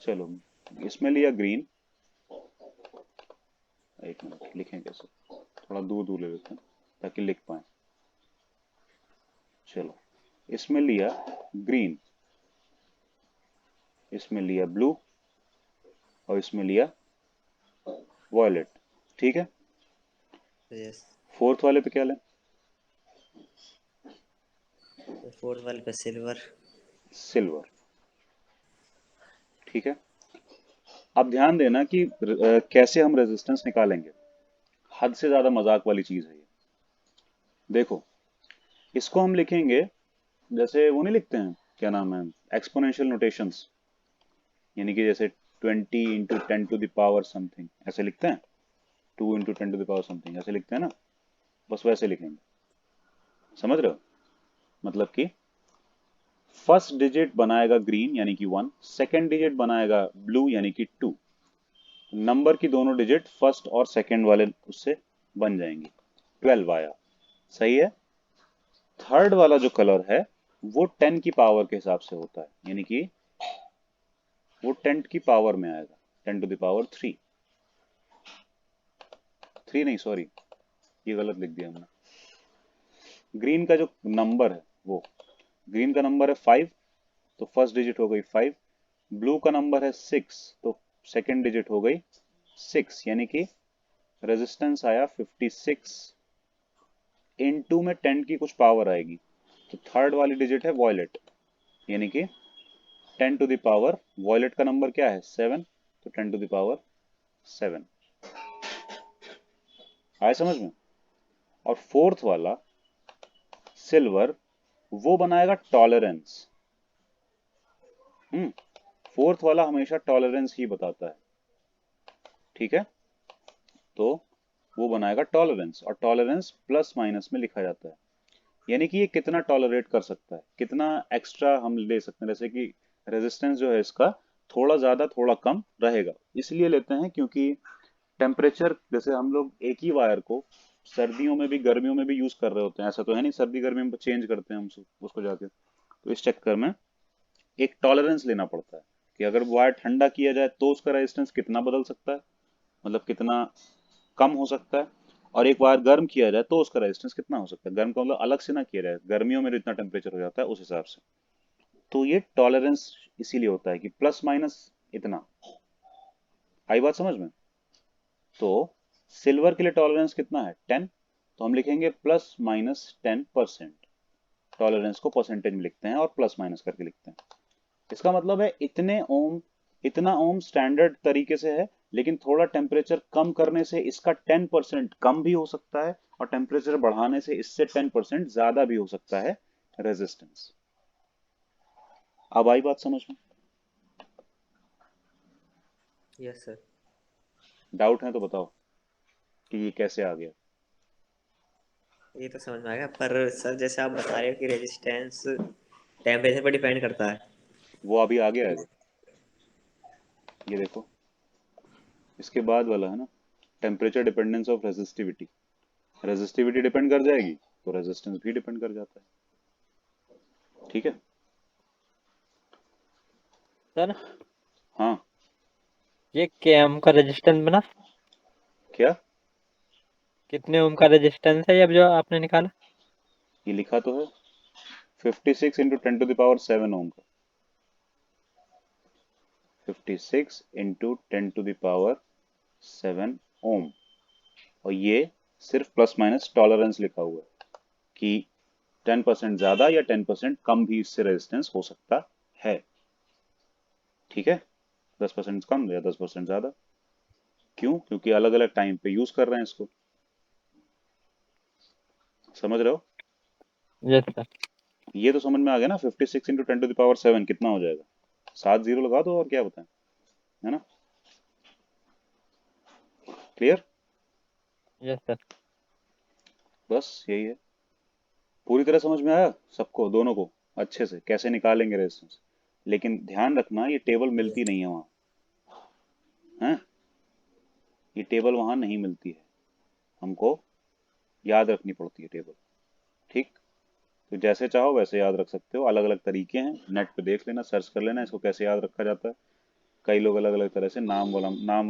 चलो, इसमें लिया ग्रीन। एक मिनट, लिखें कैसे, थोड़ा दूर दूर ले लेते हैं ताकि लिख पाए। चलो, इसमें लिया ग्रीन, इसमें लिया ब्लू और इसमें लिया वॉयलेट। ठीक है, यस। फोर्थ वाले पे क्या लें? तो फोर्थ वाले पे सिल्वर। सिल्वर। ठीक है, अब ध्यान देना कि कैसे हम रेजिस्टेंस निकालेंगे। हद से ज्यादा मजाक वाली चीज है ये। देखो, इसको हम लिखेंगे जैसे वो नहीं लिखते हैं, क्या नाम है, एक्सपोनेंशियल नोटेशंस, यानी कि जैसे 20 × 10⁻⁴ समथिंग ऐसे लिखते हैं, 2 × 10⁻⁴ समथिंग ऐसे लिखते हैं ना, बस वैसे लिखेंगे। समझ रहे हो? मतलब कि फर्स्ट डिजिट बनाएगा ग्रीन यानी कि 1, सेकेंड डिजिट बनाएगा ब्लू यानी कि 2, नंबर की दोनों डिजिट फर्स्ट और सेकेंड वाले उससे बन जाएंगी। 12 आया, सही है। थर्ड वाला जो कलर है वो 10 की पावर के हिसाब से होता है, यानी कि वो 10 की पावर में आएगा, 10⁻³ 3 नहीं, सॉरी, ये गलत लिख दिया हमने। ग्रीन का जो नंबर है वो, ग्रीन का नंबर है 5, तो फर्स्ट डिजिट हो गई 5। ब्लू का नंबर है 6, तो सेकेंड डिजिट हो गई 6, यानी कि रेजिस्टेंस आया 56। इनटू में 10 की कुछ पावर आएगी, तो थर्ड वाली डिजिट है वॉयलेट, यानी कि 10⁻, वॉयलेट का नंबर क्या है 7, तो 10⁻⁷। आया समझ में? और फोर्थ वाला सिल्वर, वो बनाएगा टॉलरेंस। फोर्थ वाला हमेशा टॉलरेंस ही बताता है। ठीक है, तो वो बनाएगा टॉलरेंस, और टॉलरेंस प्लस माइनस में लिखा जाता है, यानी कि ये कितना टॉलरेट कर सकता है, कितना एक्स्ट्रा हम ले सकते हैं। जैसे कि रेजिस्टेंस जो है इसका थोड़ा ज़्यादा थोड़ा कम रहेगा। इसलिए लेते हैं क्योंकि टेम्परेचर, जैसे हम लोग एक ही वायर को सर्दियों में भी गर्मियों में भी यूज कर रहे होते हैं, ऐसा तो है नहीं सर्दी गर्मी में चेंज करते हैं हम उसको जाके। तो इस चक्कर में एक टॉलरेंस लेना पड़ता है कि अगर वायर ठंडा किया जाए तो उसका रेजिस्टेंस कितना बदल सकता है, मतलब कितना कम हो सकता है। और एक वायर गर्म किया जाए तो उसका रेजिस्टेंस कितना हो सकता है। गर्म का मतलब अलग से ना किया जाए, गर्मियों में जितना टेम्परेचर हो जाता है उस हिसाब से। तो ये टॉलरेंस इसीलिए होता है कि प्लस माइनस इतना। आई बात समझ में? तो सिल्वर के लिए टॉलरेंस कितना है, 10। तो हम लिखेंगे +-10%। टॉलरेंस को परसेंटेज में लिखते हैं और प्लस माइनस करके लिखते हैं। इसका मतलब है इतना ओम स्टैंडर्ड तरीके से है, लेकिन थोड़ा टेम्परेचर कम करने से इसका 10% कम भी हो सकता है, और टेम्परेचर बढ़ाने से इससे 10% ज्यादा भी हो सकता है रेजिस्टेंस। अब आई बात समझ में? Yes sir. डाउट है तो बताओ कि ये कैसे आ गया। ये तो समझ में आ गया, पर सर जैसे आप बता रहे हो कि रेजिस्टेंस टेम्परेचर पर डिपेंड करता है। वो अभी आ गया है, ये देखो। इसके बाद वाला है ना, temperature dependence of resistivity. Resistivity depend कर जाएगी तो रेजिस्टेंस भी डिपेंड कर जाता है। ठीक है। सर हाँ। ये के ओम का रेजिस्टेंस बना, क्या? कितने ओम का रेजिस्टेंस है ये अब जो आपने निकाला? ये लिखा तो है 56 × 10⁻⁷ ओम का। 56 × 10⁻⁷ ओम। और ये सिर्फ प्लस माइनस टॉलरेंस लिखा हुआ है कि 10% ज्यादा या 10% कम भी इससे रेजिस्टेंस हो सकता है। ठीक है। 10% कम या 10% ज्यादा। क्यों? क्योंकि अलग अलग टाइम पे यूज कर रहे हैं इसको। समझ रहे हो? Yes sir. ये तो समझ में आ गया ना। 56 × 10⁻⁷ कितना हो जाएगा? 7 जीरो लगा दो और क्या बताएं, है ना? क्लियर? Yes sir. बस यही है। पूरी तरह समझ में आया सबको, दोनों को अच्छे से कैसे निकालेंगे रेजिस्टेंस। लेकिन ध्यान रखना ये टेबल मिलती नहीं है वहां, है? ये टेबल वहां नहीं मिलती है, हमको याद रखनी पड़ती है टेबल। ठीक। तो जैसे चाहो वैसे याद रख सकते हो, अलग अलग तरीके हैं, नेट पे देख लेना, सर्च कर लेना इसको कैसे याद रखा जाता है। कई लोग अलग अलग तरह से नाम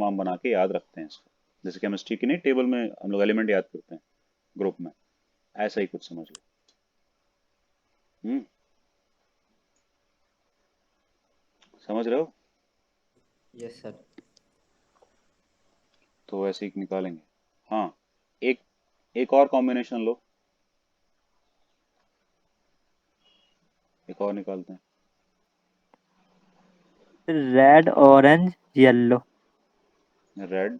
वाम बना के याद रखते हैं इसको। जैसे केमिस्ट्री की नहीं टेबल में हम लोग एलिमेंट याद करते हैं ग्रुप में, ऐसा ही कुछ समझ लो। समझ रहे हो? Yes sir. तो वैसे ही निकालेंगे। हाँ। एक एक और कॉम्बिनेशन लो, एक और निकालते हैं। Red orange yellow. Red,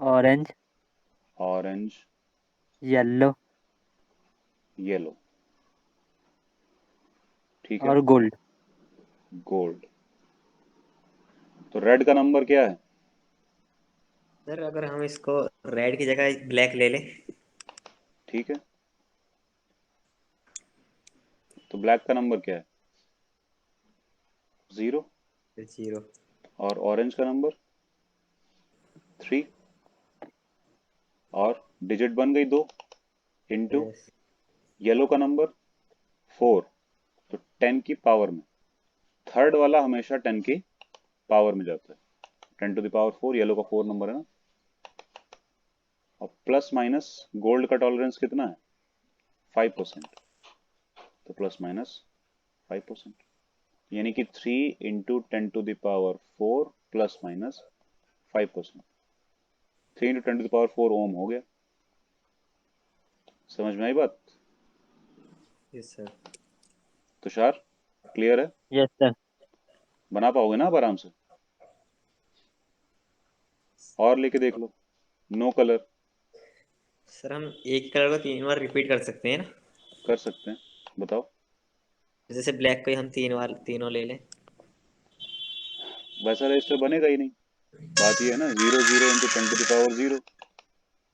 orange orange, yellow yellow. ठीक है। और गोल्ड। गोल्ड। तो रेड का नंबर क्या है? सर अगर हम इसको रेड की जगह ब्लैक ले लें। ठीक है। तो ब्लैक का नंबर क्या है? 0। फिर 0। और ऑरेंज का नंबर 3। और डिजिट बन गई 2 इंटू यस। येलो का नंबर 4। तो 10 की पावर में थर्ड वाला हमेशा 10 की पावर में जाता है। 10⁴ येलो का 4 नंबर है ना। और प्लस माइनस गोल्ड का टॉलरेंस कितना है? 5%। तो प्लस माइनस 5%, यानी कि 3 × 10⁻⁴ प्लस माइनस 5%। 3 × 10⁻⁴ ओम हो गया। समझ में आई बात? Yes sir. तुषार, क्लियर है? Yes sir. बना पाओगे ना आप आराम से? और लेके देख लो। No colour. सर हम एक कलर को 3 बार रिपीट कर सकते हैं ना? कर सकते हैं, बताओ। जैसे ब्लैक को ही हम 3 बार तीनों ले लें। वैसा रजिस्टर बनेगा ही नहीं। बात ये है ना, 0 0 × 10⁻⁴।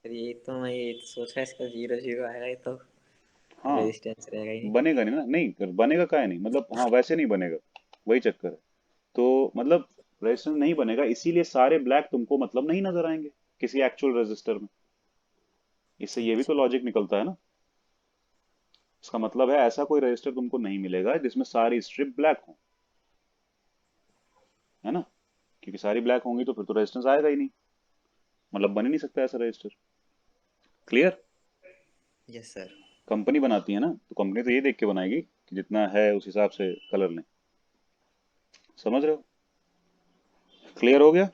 सर ये तो मैं ये सोच रहा इसका 0 0 आएगा, ये तो हाँ। रेजिस्टेंस रहेगा ही नहीं। बनेगा नहीं ना, नहीं बनेगा, का है नहीं मतलब, हाँ वैसे नहीं बनेगा। वही चक्कर है। तो मतलब रेजिस्टेंस नहीं बनेगा, इसीलिए सारे ब्लैक तुमको मतलब नहीं नजर आएंगे किसी एक्चुअल रजिस्टर में। इससे ये भी तो अच्छा। लॉजिक निकलता है ना। इसका मतलब है ऐसा कोई रजिस्टर तुमको नहीं मिलेगा जिसमें सारी स्ट्रिप ब्लैक हो, है ना। क्योंकि सारी ब्लैक होंगी तो फिर तो रेजिस्टेंस आएगा ही नहीं, मतलब बन ही नहीं सकता ऐसा register. Clear. Yes sir. Company बनाती है ना, तो कंपनी तो ये देख के बनाएगी कि जितना है उस हिसाब से कलर लें। समझ रहे हो। क्लियर हो गया।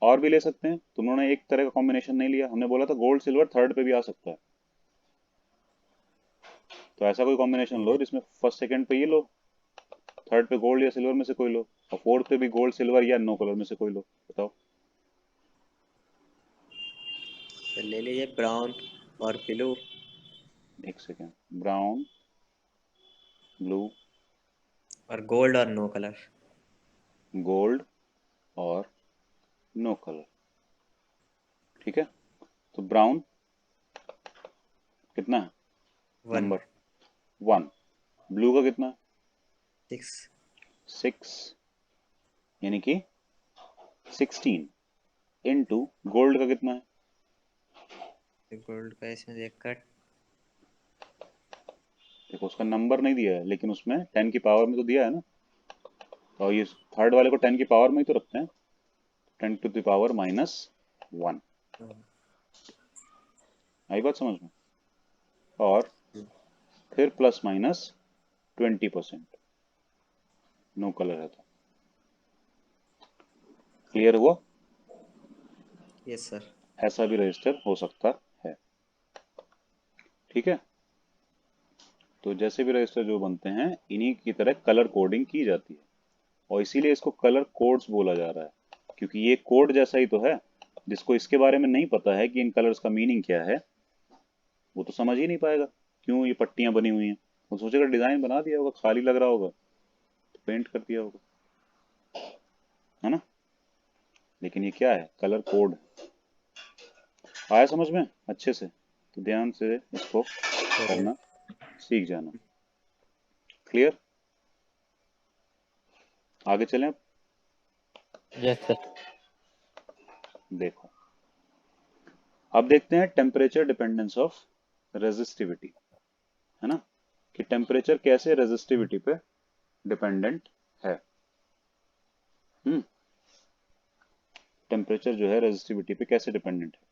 और भी ले सकते हैं, तुम लोगों ने एक तरह का कॉम्बिनेशन नहीं लिया, हमने बोला था गोल्ड सिल्वर थर्ड पे भी आ सकता है। तो ऐसा कोई कॉम्बिनेशन लो जिसमें फर्स्ट सेकंड पे ये लो, थर्ड पे गोल्ड या सिल्वर में से कोई लो, और फोर्थ पे भी गोल्ड सिल्वर या नो कलर में से कोई लो। बताओ। तो ले लीजिए ब्राउन और ब्लू। एक सेकेंड, ब्राउन, ब्लू, और गोल्ड और नो कलर। गोल्ड और नो कलर। ठीक है। तो ब्राउन कितना है, वन। Number one. ब्लू का कितना है, 6। 6, यानी कि 16 इनटू गोल्ड का कितना है। गोल्ड का इसमें देखकर देखो उसका नंबर नहीं दिया है, लेकिन उसमें 10 की पावर में तो दिया है ना। और ये थर्ड वाले को 10 की पावर में ही तो रखते हैं, 10 टू द पावर -1। आई बात समझ में। और फिर प्लस माइनस 20%, नो कलर है तो। क्लियर हुआ। Yes sir. ऐसा भी रजिस्टर हो सकता है। ठीक है। तो जैसे भी रजिस्टर जो बनते हैं इन्हीं की तरह कलर कोडिंग की जाती है, और इसीलिए इसको कलर कोड्स बोला जा रहा है, क्योंकि ये कोड जैसा ही तो है। जिसको इसके बारे में नहीं पता है कि इन कलर्स का मीनिंग क्या है, वो तो समझ ही नहीं पाएगा क्यों ये पट्टियां बनी हुई हैं। वो सोचेगा डिजाइन बना दिया होगा, खाली लग रहा होगा तो पेंट कर दिया होगा, है ना। लेकिन ये क्या है, कलर कोड। आया समझ में अच्छे से, तो ध्यान से इसको सर करना सीख जाना। क्लियर। आगे चलें अब। Yes sir. देखो, अब देखते हैं टेम्परेचर डिपेंडेंस ऑफ रेजिस्टिविटी, है ना, कि टेम्परेचर कैसे रेजिस्टिविटी पे डिपेंडेंट है। हम्म। टेम्परेचर जो है रेजिस्टिविटी पे कैसे डिपेंडेंट है,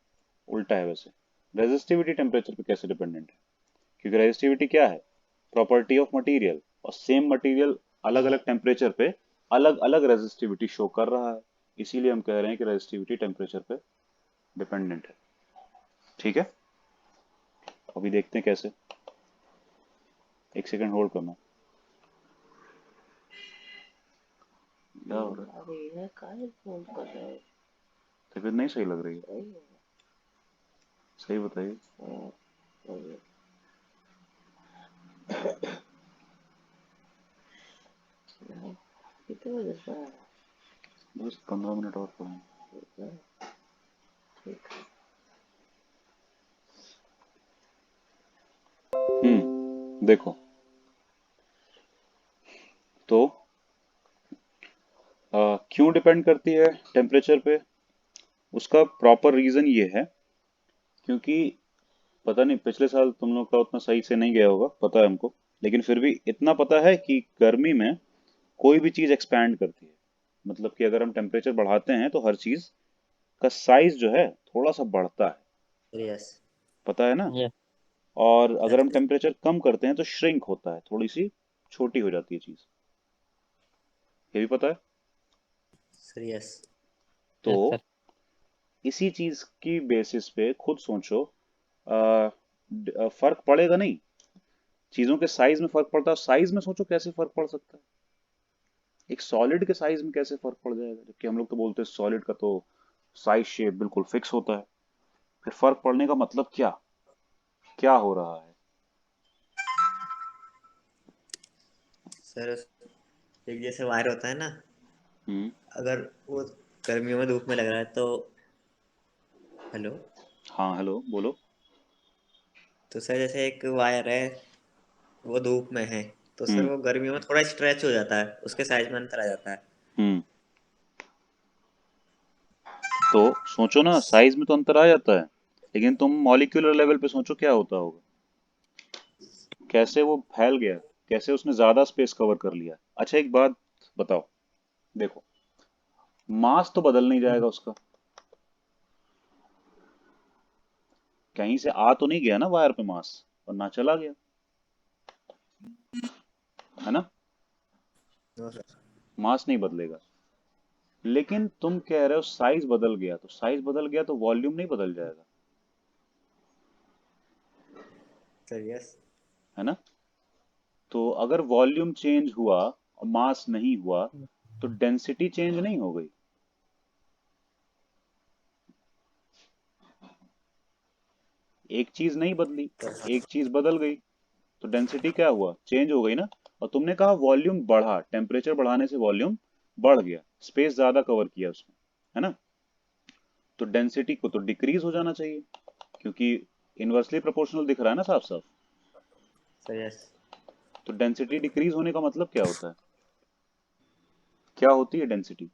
उल्टा है वैसे। रेजिस्टिविटी टेम्परेचर पे कैसे डिपेंडेंट है, क्योंकि रेजिस्टिविटी क्या है, प्रॉपर्टी ऑफ मटेरियल, और सेम मटेरियल अलग अलग टेम्परेचर पे अलग अलग रेजिस्टिविटी शो कर रहा है। इसीलिए हम कह रहे हैं कि रेजिस्टिविटी टेम्परेचर पे डिपेंडेंट है। ठीक है। अभी देखते हैं कैसे। एक सेकंड होल्ड करना। क्या हो रहा है, अरे ये काहे फोन कर रहे हो? तबीयत नहीं सही लग रही है। सही है। सही बताइए। सही है। नहीं, कितने बजे से आया? बस 15 मिनट और पढ़ें। ठीक है। ठीक है। देखो, तो क्यों डिपेंड करती है टेम्परेचर पे, उसका प्रॉपर रीजन ये है, क्योंकि पता नहीं पिछले साल तुम लोग का उतना सही से नहीं गया होगा, पता है हमको, लेकिन फिर भी इतना पता है कि गर्मी में कोई भी चीज एक्सपैंड करती है। मतलब कि अगर हम टेम्परेचर बढ़ाते हैं तो हर चीज का साइज जो है थोड़ा सा बढ़ता है, यस। पता है ना। यस और अगर हम सर। टेम्परेचर कम करते हैं तो श्रिंक होता है, थोड़ी सी छोटी हो जाती है चीज। ये भी पता है। Sir yes. तो यस सर। इसी चीज की बेसिस पे खुद सोचो, फर्क पड़ेगा नहीं, चीजों के साइज में फर्क पड़ता है, साइज में सोचो कैसे फर्क पड़ सकता है। एक सॉलिड के साइज में कैसे फर्क पड़ जाएगा, जबकि हम लोग तो बोलते हैं सॉलिड का तो साइज शेप बिल्कुल फिक्स होता है। फिर फर्क पड़ने का मतलब क्या, क्या हो रहा है। सर एक जैसे वायर होता है ना, हम्म। अगर वो गर्मियों में धूप में लग रहा है तो हेलो। हाँ हेलो बोलो। तो सर जैसे एक वायर है, वो धूप में है, तो सर हम्म। वो गर्मियों में थोड़ा स्ट्रेच हो जाता है, उसके साइज में अंतर आ जाता है। हम्म तो सोचो ना, साइज में तो अंतर आ जाता है, लेकिन तुम मॉलिक्यूलर लेवल पे सोचो क्या होता होगा, कैसे वो फैल गया, कैसे उसने ज्यादा स्पेस कवर कर लिया। अच्छा एक बात बताओ, देखो, मास तो बदल नहीं जाएगा उसका, कहीं से आ तो नहीं गया ना वायर पे मास, और ना चला गया, है ना, नो सर। मास नहीं बदलेगा। लेकिन तुम कह रहे हो साइज बदल गया, तो साइज बदल गया तो वॉल्यूम नहीं बदल जाएगा, सर यस। है ना। तो अगर वॉल्यूम चेंज हुआ और मास नहीं हुआ, तो डेंसिटी चेंज नहीं हो गई। एक चीज नहीं बदली, एक चीज बदल गई, तो डेंसिटी क्या हुआ, चेंज हो गई ना। और तुमने कहा वॉल्यूम बढ़ा, टेम्परेचर बढ़ाने से वॉल्यूम बढ़ गया, स्पेस ज्यादा कवर किया उसने, है ना। तो डेंसिटी को तो डिक्रीज हो जाना चाहिए, क्योंकि इनवर्सली प्रोपोर्शनल दिख रहा है ना साफ साफ। Sir yes. तो डेंसिटी डिक्रीज होने का मतलब क्या होता है, क्या होती है डेंसिटी?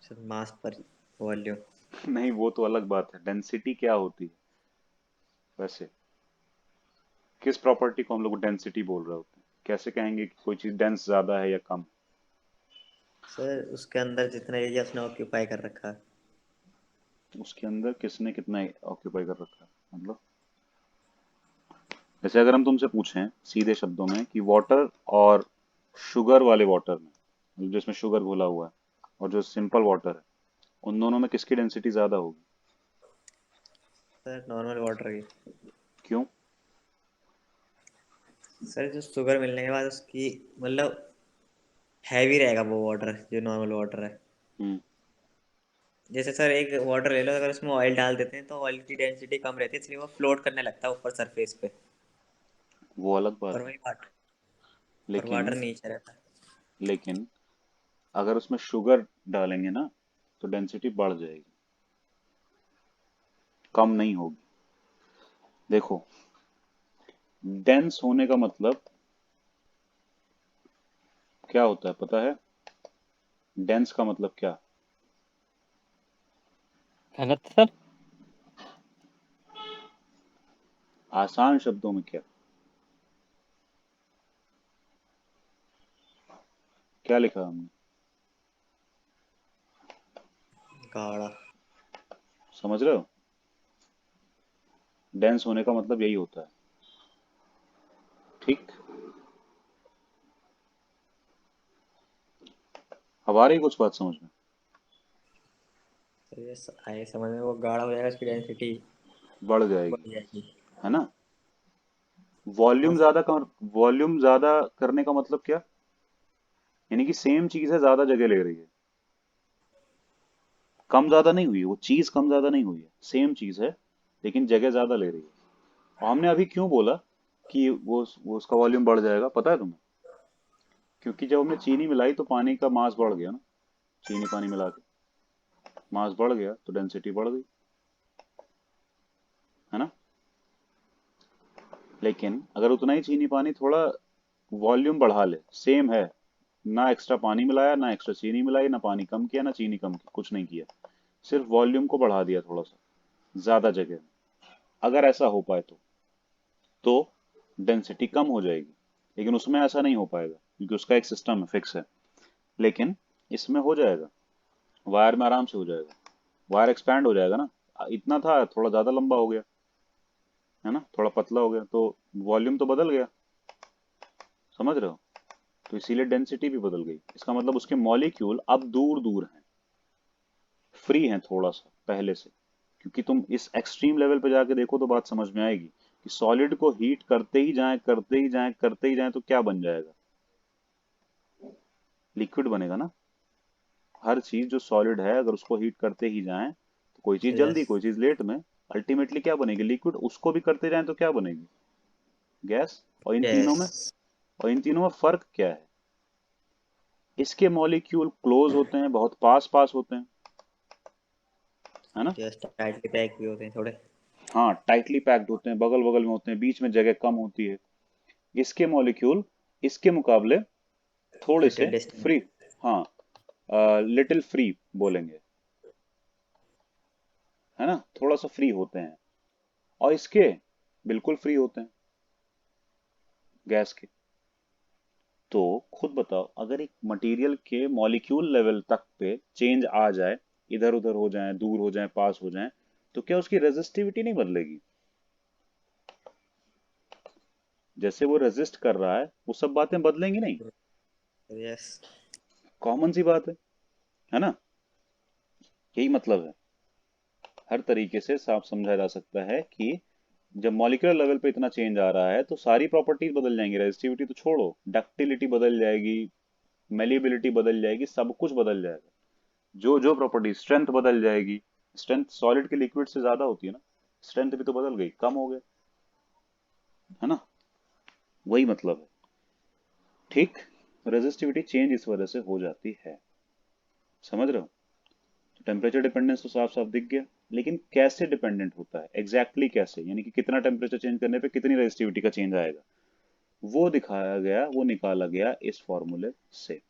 सर मास पर वॉल्यूम। नहीं, वो तो अलग बात है, डेंसिटी क्या होती है वैसे, किस प्रॉपर्टी को हम लोग डेंसिटी बोल रहे होते हैं, कैसे कहेंगे कि कोई चीज डेंस ज्यादा है या कम? सर उसके अंदर जितना एरिया उसने ऑक्यूपाई कर रखा है। उसके अंदर किसने कितना ऑक्यूपाई कर रखा है मतलब? जैसे अगर हम तुमसे पूछें सीधे शब्दों में कि वाटर और शुगर वाले वाटर में, मतलब जिसमें शुगर घोला हुआ है, और जो सिंपल वाटर है, उन दोनों में किसकी डेंसिटी ज्यादा होगी? सर नॉर्मल वाटर की। क्यों? सर जो शुगर मिलने के बाद उसकी मतलब हैवी रहेगा वो वाटर जो नॉर्मल वाटर है। हम्म जैसे सर एक वाटर ले लो, अगर उसमें ऑयल डाल देते हैं तो ऑयल की डेंसिटी कम रहती है, इसलिए वो फ्लोट करने लगता है ऊपर सरफेस पे। वो अलग और बात है, वही वाटर, और वाटर लेकिन नीचे रहता है। लेकिन अगर उसमें शुगर डालेंगे ना, तो डेंसिटी बढ़ जाएगी, कम नहीं होगी। देखो, डेंस होने का मतलब क्या होता है पता है? डेंस का मतलब क्या? गलत सर। आसान शब्दों में क्या, क्या लिखा हमने? गाढ़ा। समझ रहे हो? डेंस होने का मतलब यही होता है, ठीक। अब आ रही कुछ बात समझ में? तो ये आए समझ में, वो गाढ़ा हो जाएगा, उसकी डेंसिटी बढ़ बढ़ जाएगी, जाएगी। है ना। हाँ वॉल्यूम सर। ज्यादा कर, वॉल्यूम ज्यादा करने का मतलब क्या, यानी कि सेम चीज है, ज्यादा जगह ले रही है, कम ज्यादा नहीं हुई है, वो चीज कम ज्यादा नहीं हुई है, सेम चीज है, लेकिन जगह ज्यादा ले रही है। और हमने अभी क्यों बोला कि वो उसका वॉल्यूम बढ़ जाएगा, पता है तुम्हें? क्योंकि जब हमने चीनी मिलाई तो पानी का मास बढ़ गया ना, चीनी पानी मिला के मास बढ़ गया, तो डेंसिटी बढ़ गई, है ना। लेकिन अगर उतना ही चीनी पानी थोड़ा वॉल्यूम बढ़ा ले, सेम है, ना एक्स्ट्रा पानी मिलाया, ना एक्स्ट्रा चीनी मिलाई, ना पानी कम किया, ना चीनी कम की, कुछ नहीं किया, सिर्फ वॉल्यूम को बढ़ा दिया थोड़ा सा, ज्यादा जगह में, अगर ऐसा हो पाए तो डेंसिटी कम हो जाएगी। लेकिन उसमें ऐसा नहीं हो पाएगा, क्योंकि उसका एक सिस्टम है, फिक्स है। लेकिन इसमें हो जाएगा, वायर में आराम से हो जाएगा, वायर एक्सपैंड हो जाएगा ना, इतना था थोड़ा ज्यादा लंबा हो गया, है ना, थोड़ा पतला हो गया, तो वॉल्यूम तो बदल गया, समझ रहे हो। तो इसीलिए डेंसिटी भी बदल गई, इसका मतलब उसके मॉलिक्यूल अब दूर दूर हैं, फ्री हैं थोड़ा सा पहले से। क्योंकि तुम इस एक्सट्रीम लेवल पे जाके देखो तो बात समझ में आएगी कि सॉलिड को हीट करते ही जाएं, करते ही जाएं, करते ही जाएं, तो क्या बन जाएगा, लिक्विड बनेगा ना। हर चीज जो सॉलिड है, अगर उसको हीट करते ही जाएं, तो कोई चीज जल्दी, यस। कोई चीज लेट में, अल्टीमेटली क्या बनेगी, लिक्विड। उसको भी करते जाएं तो क्या बनेगी, गैस। और इन तीनों यस। में और इन तीनों में फर्क क्या है, इसके मॉलिक्यूल क्लोज होते हैं, बहुत पास पास होते हैं, है ना। यस टाइटली पैक भी होते हैं थोड़े। हाँ, टाइटली पैक्ड होते हैं, बगल बगल में होते हैं, बीच में जगह कम होती है। इसके मॉलिक्यूल इसके मुकाबले थोड़े लिटिल से डिस्टेंस। फ्री, हाँ, लिटिल फ्री बोलेंगे, है ना, थोड़ा सा फ्री होते हैं। और इसके बिल्कुल फ्री होते हैं, गैस के। तो खुद बताओ, अगर एक मटेरियल के मॉलिक्यूल लेवल तक पे चेंज आ जाए, इधर उधर हो जाए, दूर हो जाए, पास हो जाए, तो क्या उसकी रेजिस्टिविटी नहीं बदलेगी? जैसे वो रेजिस्ट कर रहा है, वो सब बातें बदलेंगी नहीं? यस। कॉमन सी बात है ना? यही मतलब है। हर तरीके से साफ समझा जा सकता है कि जब मॉलिक्यूलर लेवल पे इतना चेंज आ रहा है तो सारी प्रॉपर्टीज बदल जाएंगी। रेजिस्टिविटी तो छोड़ो, डक्टिलिटी बदल जाएगी, मेलिबिलिटी बदल जाएगी, सब कुछ बदल जाएगा। जो जो प्रॉपर्टी, स्ट्रेंथ बदल जाएगी। स्ट्रेंथ सॉलिड के लिक्विड से ज्यादा होती है ना, स्ट्रेंथ भी तो बदल गई, कम हो गए, है ना? वही मतलब है। ठीक, रेजिस्टिविटी चेंज इस वजह से हो जाती है। समझ रहे हो? टेम्परेचर डिपेंडेंस तो साफ साफ दिख गया, लेकिन कैसे डिपेंडेंट होता है एग्जैक्टली कैसे, यानी कि कितना टेम्परेचर चेंज करने पे कितनी रेजिस्टिविटी का चेंज आएगा, वो दिखाया गया, वो निकाला गया इस फॉर्मूले से।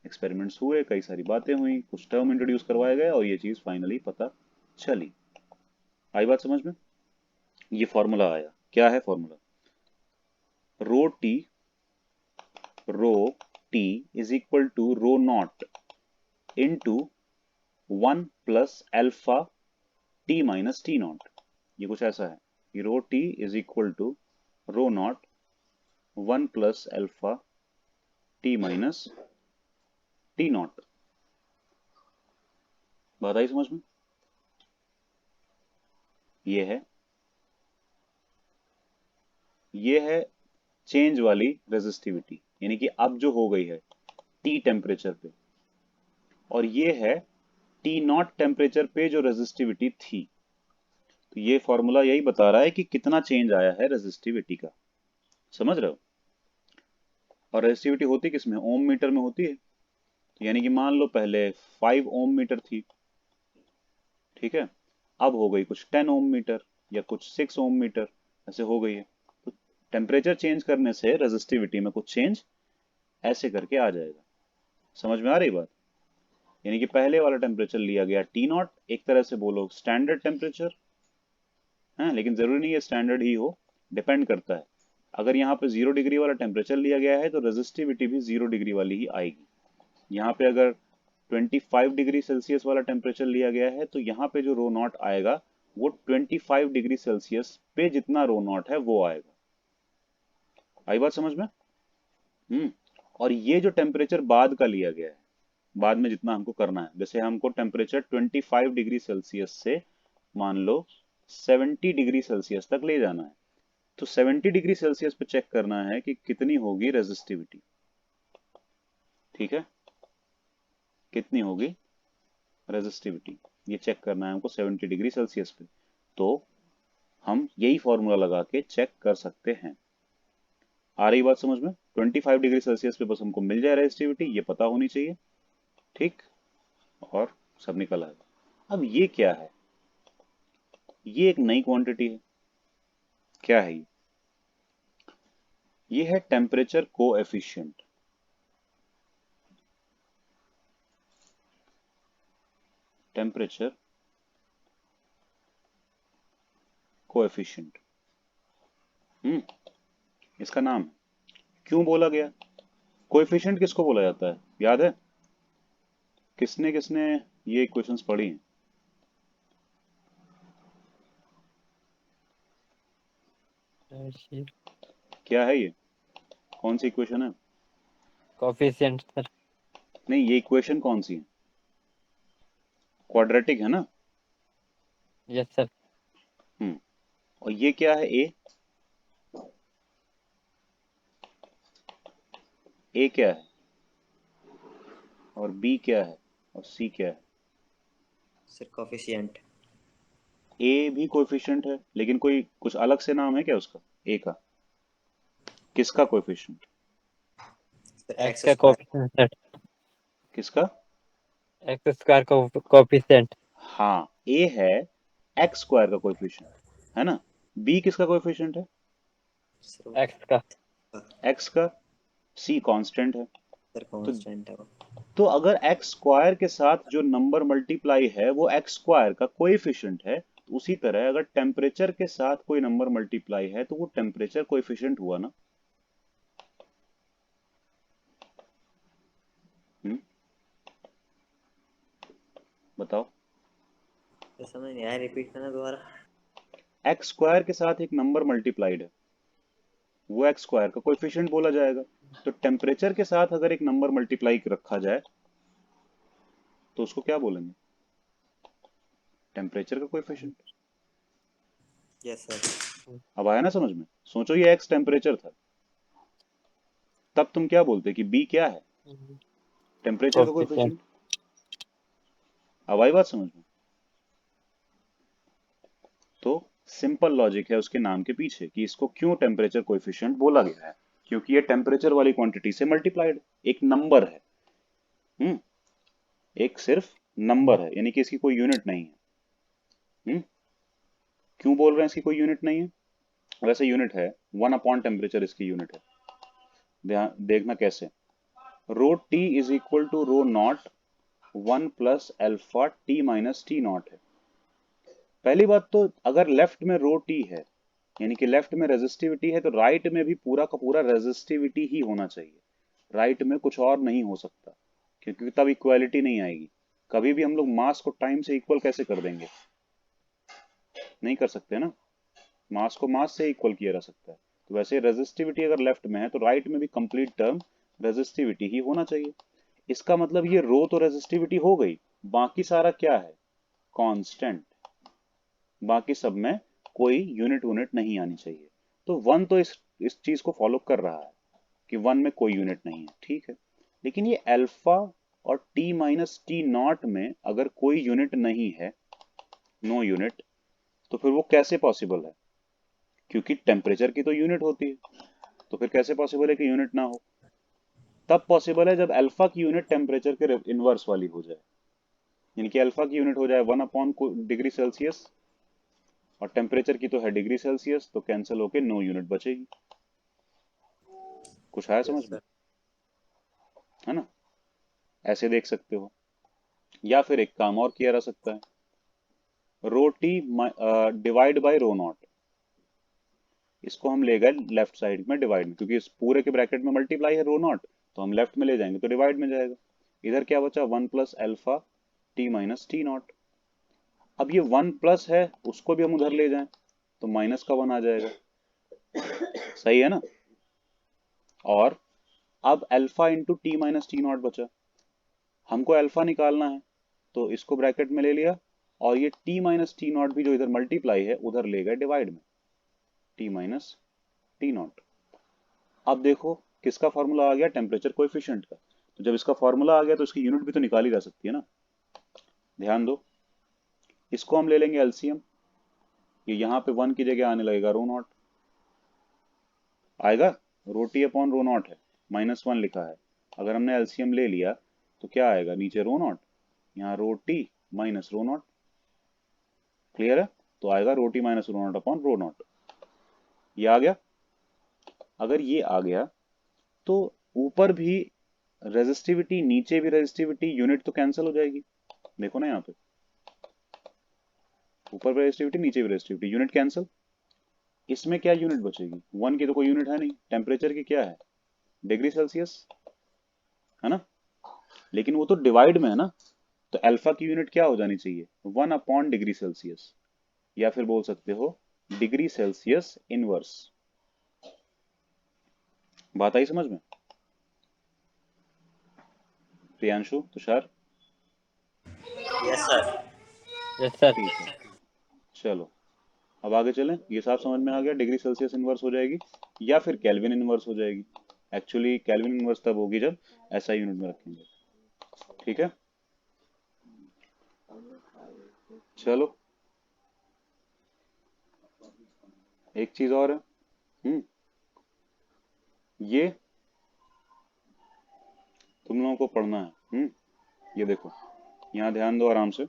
एक्सपेरिमेंट्स हुए, कई सारी बातें हुई, कुछ टर्म इंट्रोड्यूस करवाए गए और ये चीज फाइनली पता चली। आई बात समझ में? ये फॉर्मूला आया, क्या है formula? Rho T, rho T is equal to rho naught into 1 plus alpha T minus T naught. ये कुछ ऐसा है कि rho T is equal to rho naught 1 plus alpha T minus T naught. बात आई समझ में? ये है, ये है चेंज वाली रेजिस्टिविटी, यानी कि अब जो हो गई है टी टेम्परेचर पे, और ये है टी नॉट टेम्परेचर पे जो रेजिस्टिविटी थी। तो ये फॉर्मूला यही बता रहा है कि कितना चेंज आया है रेजिस्टिविटी का। समझ रहे हो? और रेजिस्टिविटी होती किस में? ओम मीटर में होती है। तो यानी कि मान लो पहले 5 ओम मीटर थी, ठीक है, अब हो गई कुछ 10 ओम मीटर या कुछ 6 ओम मीटर, ऐसे हो गई है। तो टेम्परेचर चेंज करने से रेजिस्टिविटी में कुछ चेंज ऐसे करके आ जाएगा। समझ में आ रही बात? यानी कि पहले वाला टेम्परेचर लिया गया टी नॉट, एक तरह से बोलो स्टैंडर्ड टेम्परेचर है, लेकिन जरूरी नहीं है स्टैंडर्ड ही हो, डिपेंड करता है। अगर यहाँ पे 0 डिग्री वाला टेम्परेचर लिया गया है तो रेजिस्टिविटी भी 0 डिग्री वाली ही आएगी। यहाँ पे अगर 25 डिग्री सेल्सियस वाला टेम्परेचर लिया गया है तो यहाँ पे जो रो नॉट आएगा वो 25 डिग्री सेल्सियस पे जितना रो नॉट है वो आएगा। आई बात समझ में? हम्म। और ये जो टेम्परेचर बाद का लिया गया है, बाद में जितना हमको करना है, जैसे हमको टेम्परेचर 25 डिग्री सेल्सियस से मान लो 70 डिग्री सेल्सियस तक ले जाना है, तो 70 डिग्री सेल्सियस पे चेक करना है कि कितनी होगी रेजिस्टिविटी। ठीक है, कितनी होगी रेजिस्टिविटी, ये चेक करना है हमको 70 डिग्री सेल्सियस पे। तो हम यही फॉर्मूला लगा के चेक कर सकते हैं। आ रही बात समझ में? 25 डिग्री सेल्सियस पे बस हमको मिल जाए रेजिस्टिविटी, ये पता होनी चाहिए। ठीक, और सब निकल आएगा। अब ये क्या है? ये एक नई क्वांटिटी है। क्या है ये है टेम्परेचर कोएफिशिएंट। टेम्परेचर कोएफिशिएंट, हम्म, इसका नाम है। क्यों बोला गया? कोएफिशिएंट किसको बोला जाता है, याद है? किसने किसने ये इक्वेशंस पढ़ी हैं? क्या है ये? कौन सी इक्वेशन है? Coefficient sir. नहीं, ये इक्वेशन कौन सी है? क्वाड्रेटिक है ना? Yes sir. हम्म। और ये क्या है? ए क्या है? और बी क्या है? और सी क्या है? Sir coefficient. ए भी कोएफिशिएंट है, लेकिन कोई कुछ अलग से नाम है क्या उसका, ए का? किसका कोएफिशिएंट? सर एक्स एक्स का स्क्वायर। Coefficient sir. किसका? एक्स स्क्वायर का कोफिशिएंट। हाँ, ए है एक्स स्क्वायर का कोएफिशिएंट, है ना? बी किसका कोएफिशिएंट है? सर एक्स का। एक्स का। सी कांस्टेंट है। सर तो कांस्टेंट है वो। तो अगर एक्स स्क्वायर के साथ जो नंबर मल्टीप्लाई है वो एक्स स्क्वायर का कोएफिशिएंट है, तो उसी तरह अगर टेम्परेचर के साथ कोई नंबर मल्टीप्लाई है तो वो टेम्परेचर कोएफिशिएंट हुआ ना। हम्म, बताओ। तो समझ नहीं आया, रिपीट करना दोबारा। एक्स स्क्वायर के साथ एक नंबर मल्टीप्लाइड है, वो एक्स स्क्वायर का कोएफिशिएंट बोला जाएगा। तो टेम्परेचर के साथ अगर एक नंबर मल्टीप्लाई रखा जाए तो उसको क्या बोलेंगे? टेम्परेचर का कोएफिशिएंट। Yes sir. अब आया ना समझ में? सोचो ये एक्स टेम्परेचर था, तब तुम क्या बोलते कि बी क्या है? टेम्परेचर का कोफिशिएंट। कोएफिशिएंट। अब आई बात समझ में? तो सिंपल लॉजिक है उसके नाम के पीछे कि इसको क्यों टेम्परेचर कोएफिशिएंट बोला गया है, क्योंकि ये टेम्परेचर वाली क्वांटिटी से मल्टीप्लाइड एक नंबर है। हम्म, एक सिर्फ नंबर है, यानी कि इसकी कोई यूनिट नहीं है। क्यों बोल रहे हैं इसकी कोई यूनिट नहीं है? वैसे यूनिट है, 1 अपॉन टेम्परेचर इसकी यूनिट है। ध्यान देखना कैसे। Rho T is equal to rho naught 1 plus alpha T minus T naught है। पहली बात तो अगर लेफ्ट में रो टी है, यानी कि लेफ्ट में रेजिस्टिविटी है, तो राइट में भी पूरा का पूरा रेजिस्टिविटी ही होना चाहिए। राइट में कुछ और नहीं हो सकता, क्योंकि तब इक्वालिटी नहीं आएगी। कभी भी हम लोग मास को टाइम से इक्वल कैसे कर देंगे? नहीं कर सकते ना। मास को मास से इक्वल किया जा सकता है। तो वैसे रेजिस्टिविटी अगर लेफ्ट में है तो राइट में भी कंप्लीट टर्म रेजिस्टिविटी ही होना चाहिए। इसका मतलब ये रो तो रेजिस्टिविटी हो गई, बाकी सारा क्या है? कांस्टेंट। बाकी सब में कोई यूनिट यूनिट नहीं आनी चाहिए। तो वन तो इस चीज को फॉलो कर रहा है कि वन में कोई यूनिट नहीं है, ठीक है। लेकिन ये अल्फा और टी माइनस टी नॉट में अगर कोई यूनिट नहीं है, नो यूनिट, तो फिर वो कैसे पॉसिबल है? क्योंकि टेम्परेचर की तो यूनिट होती है, तो फिर कैसे पॉसिबल है कि यूनिट ना हो? तब पॉसिबल है जब अल्फा की यूनिट टेम्परेचर के इनवर्स वाली हो जाए, यानी कि अल्फा की यूनिट हो जाए 1 अपॉन डिग्री सेल्सियस, और टेम्परेचर की तो है डिग्री सेल्सियस, तो कैंसिल होके नो यूनिट बचेगी। कुछ आया समझ यस में? सर। है ना? ऐसे देख सकते हो, या फिर एक काम और किया जा सकता है, rho T divide by rho not. इसको हम ले गए लेफ्ट साइड में डिवाइड में, क्योंकि इस पूरे के ब्रैकेट में मल्टीप्लाई है रो नॉट, तो हम लेफ्ट में ले जाएंगे तो डिवाइड में जाएगा। इधर क्या बचा? 1 plus alpha T minus T not. अब ये 1 प्लस है, उसको भी हम उधर ले जाएं तो माइनस का 1 आ जाएगा। सही है ना? और अब alpha into T minus T not बचा। हमको अल्फा निकालना है, तो इसको ब्रैकेट में ले लिया, और ये टी माइनस टी नॉट भी जो इधर मल्टीप्लाई है उधर ले गए डिवाइड में, टी माइनस टी नॉट। अब देखो किसका फॉर्मूला आ गया? टेम्परेचर कोएफिशिएंट का। तो जब इसका फॉर्मूला आ गया तो इसकी यूनिट भी तो निकाली जा सकती है ना। ध्यान दो, इसको हम ले लेंगे एलसीएम। ये यहाँ पे 1 की जगह आने लगेगा रो नॉट आएगा। Rho T upon rho not है, -1 लिखा है। अगर हमने एलसीएम ले लिया तो क्या आएगा? नीचे रो नॉट, यहाँ rho T minus rho not. Clear है? तो आएगा rho T minus rho not upon rho not. ये आ गया। अगर ये आ गया तो ऊपर भी रेजिस्टिविटी, नीचे भी रेजिस्टिविटी, यूनिट तो कैंसिल हो जाएगी। देखो ना यहाँ पे, ऊपर भी रेजिस्टिविटी नीचे भी रेजिस्टिविटी, यूनिट कैंसिल। इसमें क्या यूनिट बचेगी? 1 की तो कोई यूनिट है नहीं, टेम्परेचर की क्या है? डिग्री सेल्सियस, है ना? लेकिन वो तो डिवाइड में है ना, तो अल्फा की यूनिट क्या हो जानी चाहिए? 1 अपॉन डिग्री सेल्सियस, या फिर बोल सकते हो डिग्री सेल्सियस इनवर्स। बात आई समझ में? Priyanshu, Tushar? Yes sir. Yes sir. ठीक है, चलो अब आगे चलें। ये साफ समझ में आ गया, डिग्री सेल्सियस इनवर्स हो जाएगी या फिर केल्विन इनवर्स हो जाएगी। एक्चुअली केल्विन इनवर्स तब होगी जब ऐसा यूनिट में रखेंगे। ठीक है, चलो एक चीज और है। ये तुम लोगों को पढ़ना है। ये देखो, यहाँ ध्यान दो आराम से।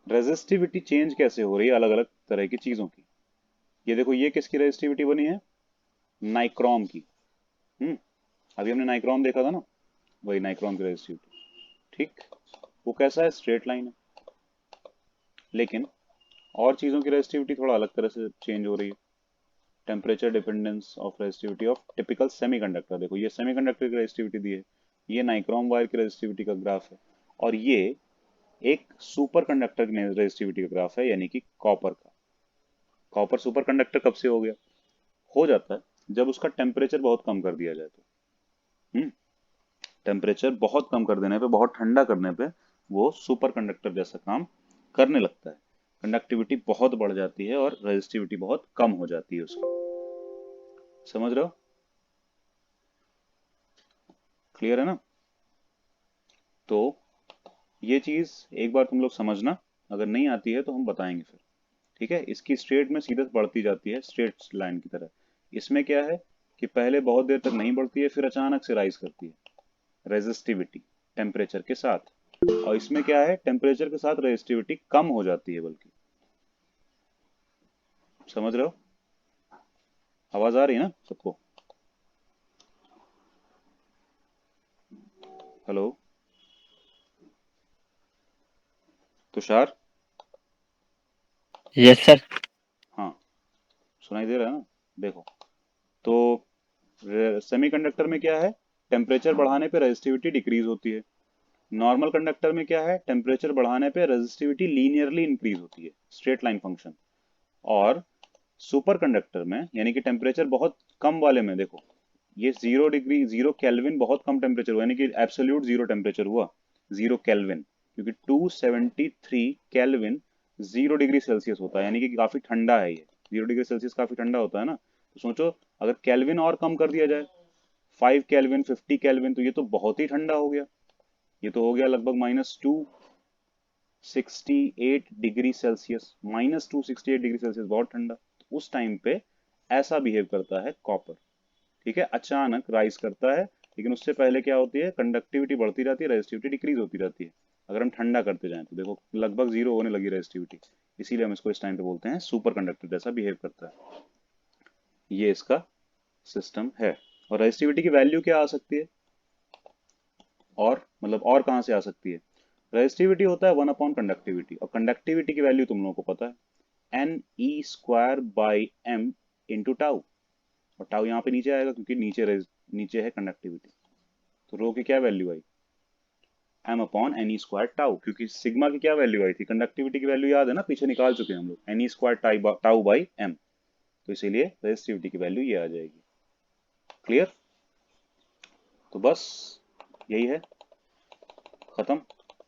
रेजिस्टिविटी चेंज कैसे हो रही है अलग अलग तरह की चीजों की। ये देखो, ये किसकी रेजिस्टिविटी बनी है? नाइक्रोम की। अभी हमने नाइक्रोम देखा था ना, वही नाइक्रोम की रेजिस्टिविटी। ठीक, वो कैसा है, स्ट्रेट लाइन है। लेकिन और चीजों की रेजिस्टिविटी थोड़ा अलग तरह से चेंज हो रही है। Temperature dependence of resistivity of typical semiconductor, देखो ये सेमीकंडक्टर की रेजिस्टिविटी दी है, ये नाइक्रोम वायर की रेजिस्टिविटी का ग्राफ है, और ये एक सुपर कंडक्टर की रेजिस्टिविटी का ग्राफ है, यानी कि कॉपर का। कॉपर सुपर कंडक्टर कब से हो गया, हो जाता है जब उसका टेम्परेचर बहुत कम कर दिया जाए तो। टेम्परेचर बहुत कम कर देने पे, बहुत ठंडा करने पे वो सुपर कंडक्टर जैसा काम करने लगता है, कंडक्टिविटी बहुत बढ़ जाती है और रेजिस्टिविटी बहुत कम हो जाती है उसकी। समझ रहे हो, क्लियर है ना। तो ये चीज एक बार तुम लोग समझना, अगर नहीं आती है तो हम बताएंगे फिर। ठीक है, इसकी स्ट्रेट में सीधे बढ़ती जाती है, स्ट्रेट लाइन की तरह। इसमें क्या है कि पहले बहुत देर तक नहीं बढ़ती है, फिर अचानक से राइज करती है रेजिस्टिविटी टेम्परेचर के साथ, और इसमें क्या है, टेम्परेचर के साथ रेजिस्टिविटी कम हो जाती है बल्कि। समझ रहे हो, आवाज आ रही है ना सबको। हेलो तुषार। Yes sir. हाँ, सुनाई दे रहा है ना। देखो, तो सेमीकंडक्टर में क्या है, टेम्परेचर बढ़ाने पे रेजिस्टिविटी डिक्रीज होती है। नॉर्मल कंडक्टर में क्या है, टेम्परेचर बढ़ाने पे रेजिस्टिविटी लीनियरली इंक्रीज होती है, स्ट्रेट लाइन फंक्शन। और सुपर कंडक्टर में, यानी कि टेम्परेचर बहुत कम वाले में, देखो ये 0 डिग्री 0 केल्विन बहुत कम टेम्परेचर हुआ, यानी कि एब्सोल्यूट जीरो टेम्परेचर हुआ, 0 केल्विन, क्योंकि 273 केल्विन 0 डिग्री सेल्सियस होता है, यानी कि काफी ठंडा है ये। 0 डिग्री सेल्सियस काफी ठंडा होता है ना, तो सोचो अगर केल्विन और कम कर दिया जाए, 5 केल्विन 50 केल्विन, तो ये तो बहुत ही ठंडा हो गया। ये तो हो गया लगभग -268 डिग्री सेल्सियस, -268 डिग्री सेल्सियस, बहुत ठंडा। तो उस टाइम पे ऐसा बिहेव करता है कॉपर। ठीक है, अचानक राइज करता है, लेकिन उससे पहले क्या होती है, कंडक्टिविटी बढ़ती जाती है, रेजिस्टिविटी डिक्रीज होती रहती है। अगर हम ठंडा करते जाएं तो देखो लगभग जीरो होने लगी रेजिस्टिविटी, इसीलिए हम इसको इस टाइम पे बोलते हैं सुपर कंडक्टर जैसा बिहेव करता है। ये इसका सिस्टम है। और रेजिस्टिविटी की वैल्यू क्या आ सकती है, और मतलब और कहाँ से आ सकती है। रेजिस्टिविटी होता है 1/कंडक्टिविटी, और कंडक्टिविटी की वैल्यू तुम लोगों को पता है, Ne²/m × टाउ। और टाउ यहाँ पे नीचे आएगा क्योंकि नीचे है कंडक्टिविटी। तो रो की क्या वैल्यू आई, m/Ne²टाउ, क्योंकि सिग्मा की क्या वैल्यू आई थी, कंडक्टिविटी की वैल्यू याद है ना, पीछे निकाल चुके हैं हम लोग, Ne²टाउ/m। तो इसीलिए रेजिस्टिविटी की वैल्यू ये आ जाएगी। क्लियर, तो बस यही है, खत्म।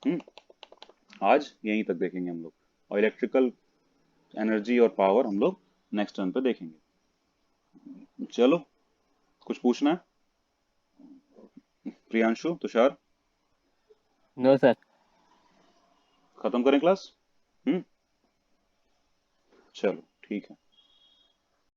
हम्म, आज यहीं तक देखेंगे हम लोग, और इलेक्ट्रिकल एनर्जी और पावर हम लोग नेक्स्ट टर्न पे देखेंगे। चलो, कुछ पूछना है प्रियांशु, तुषार। No sir. खत्म करें क्लास। हम्म, चलो ठीक है।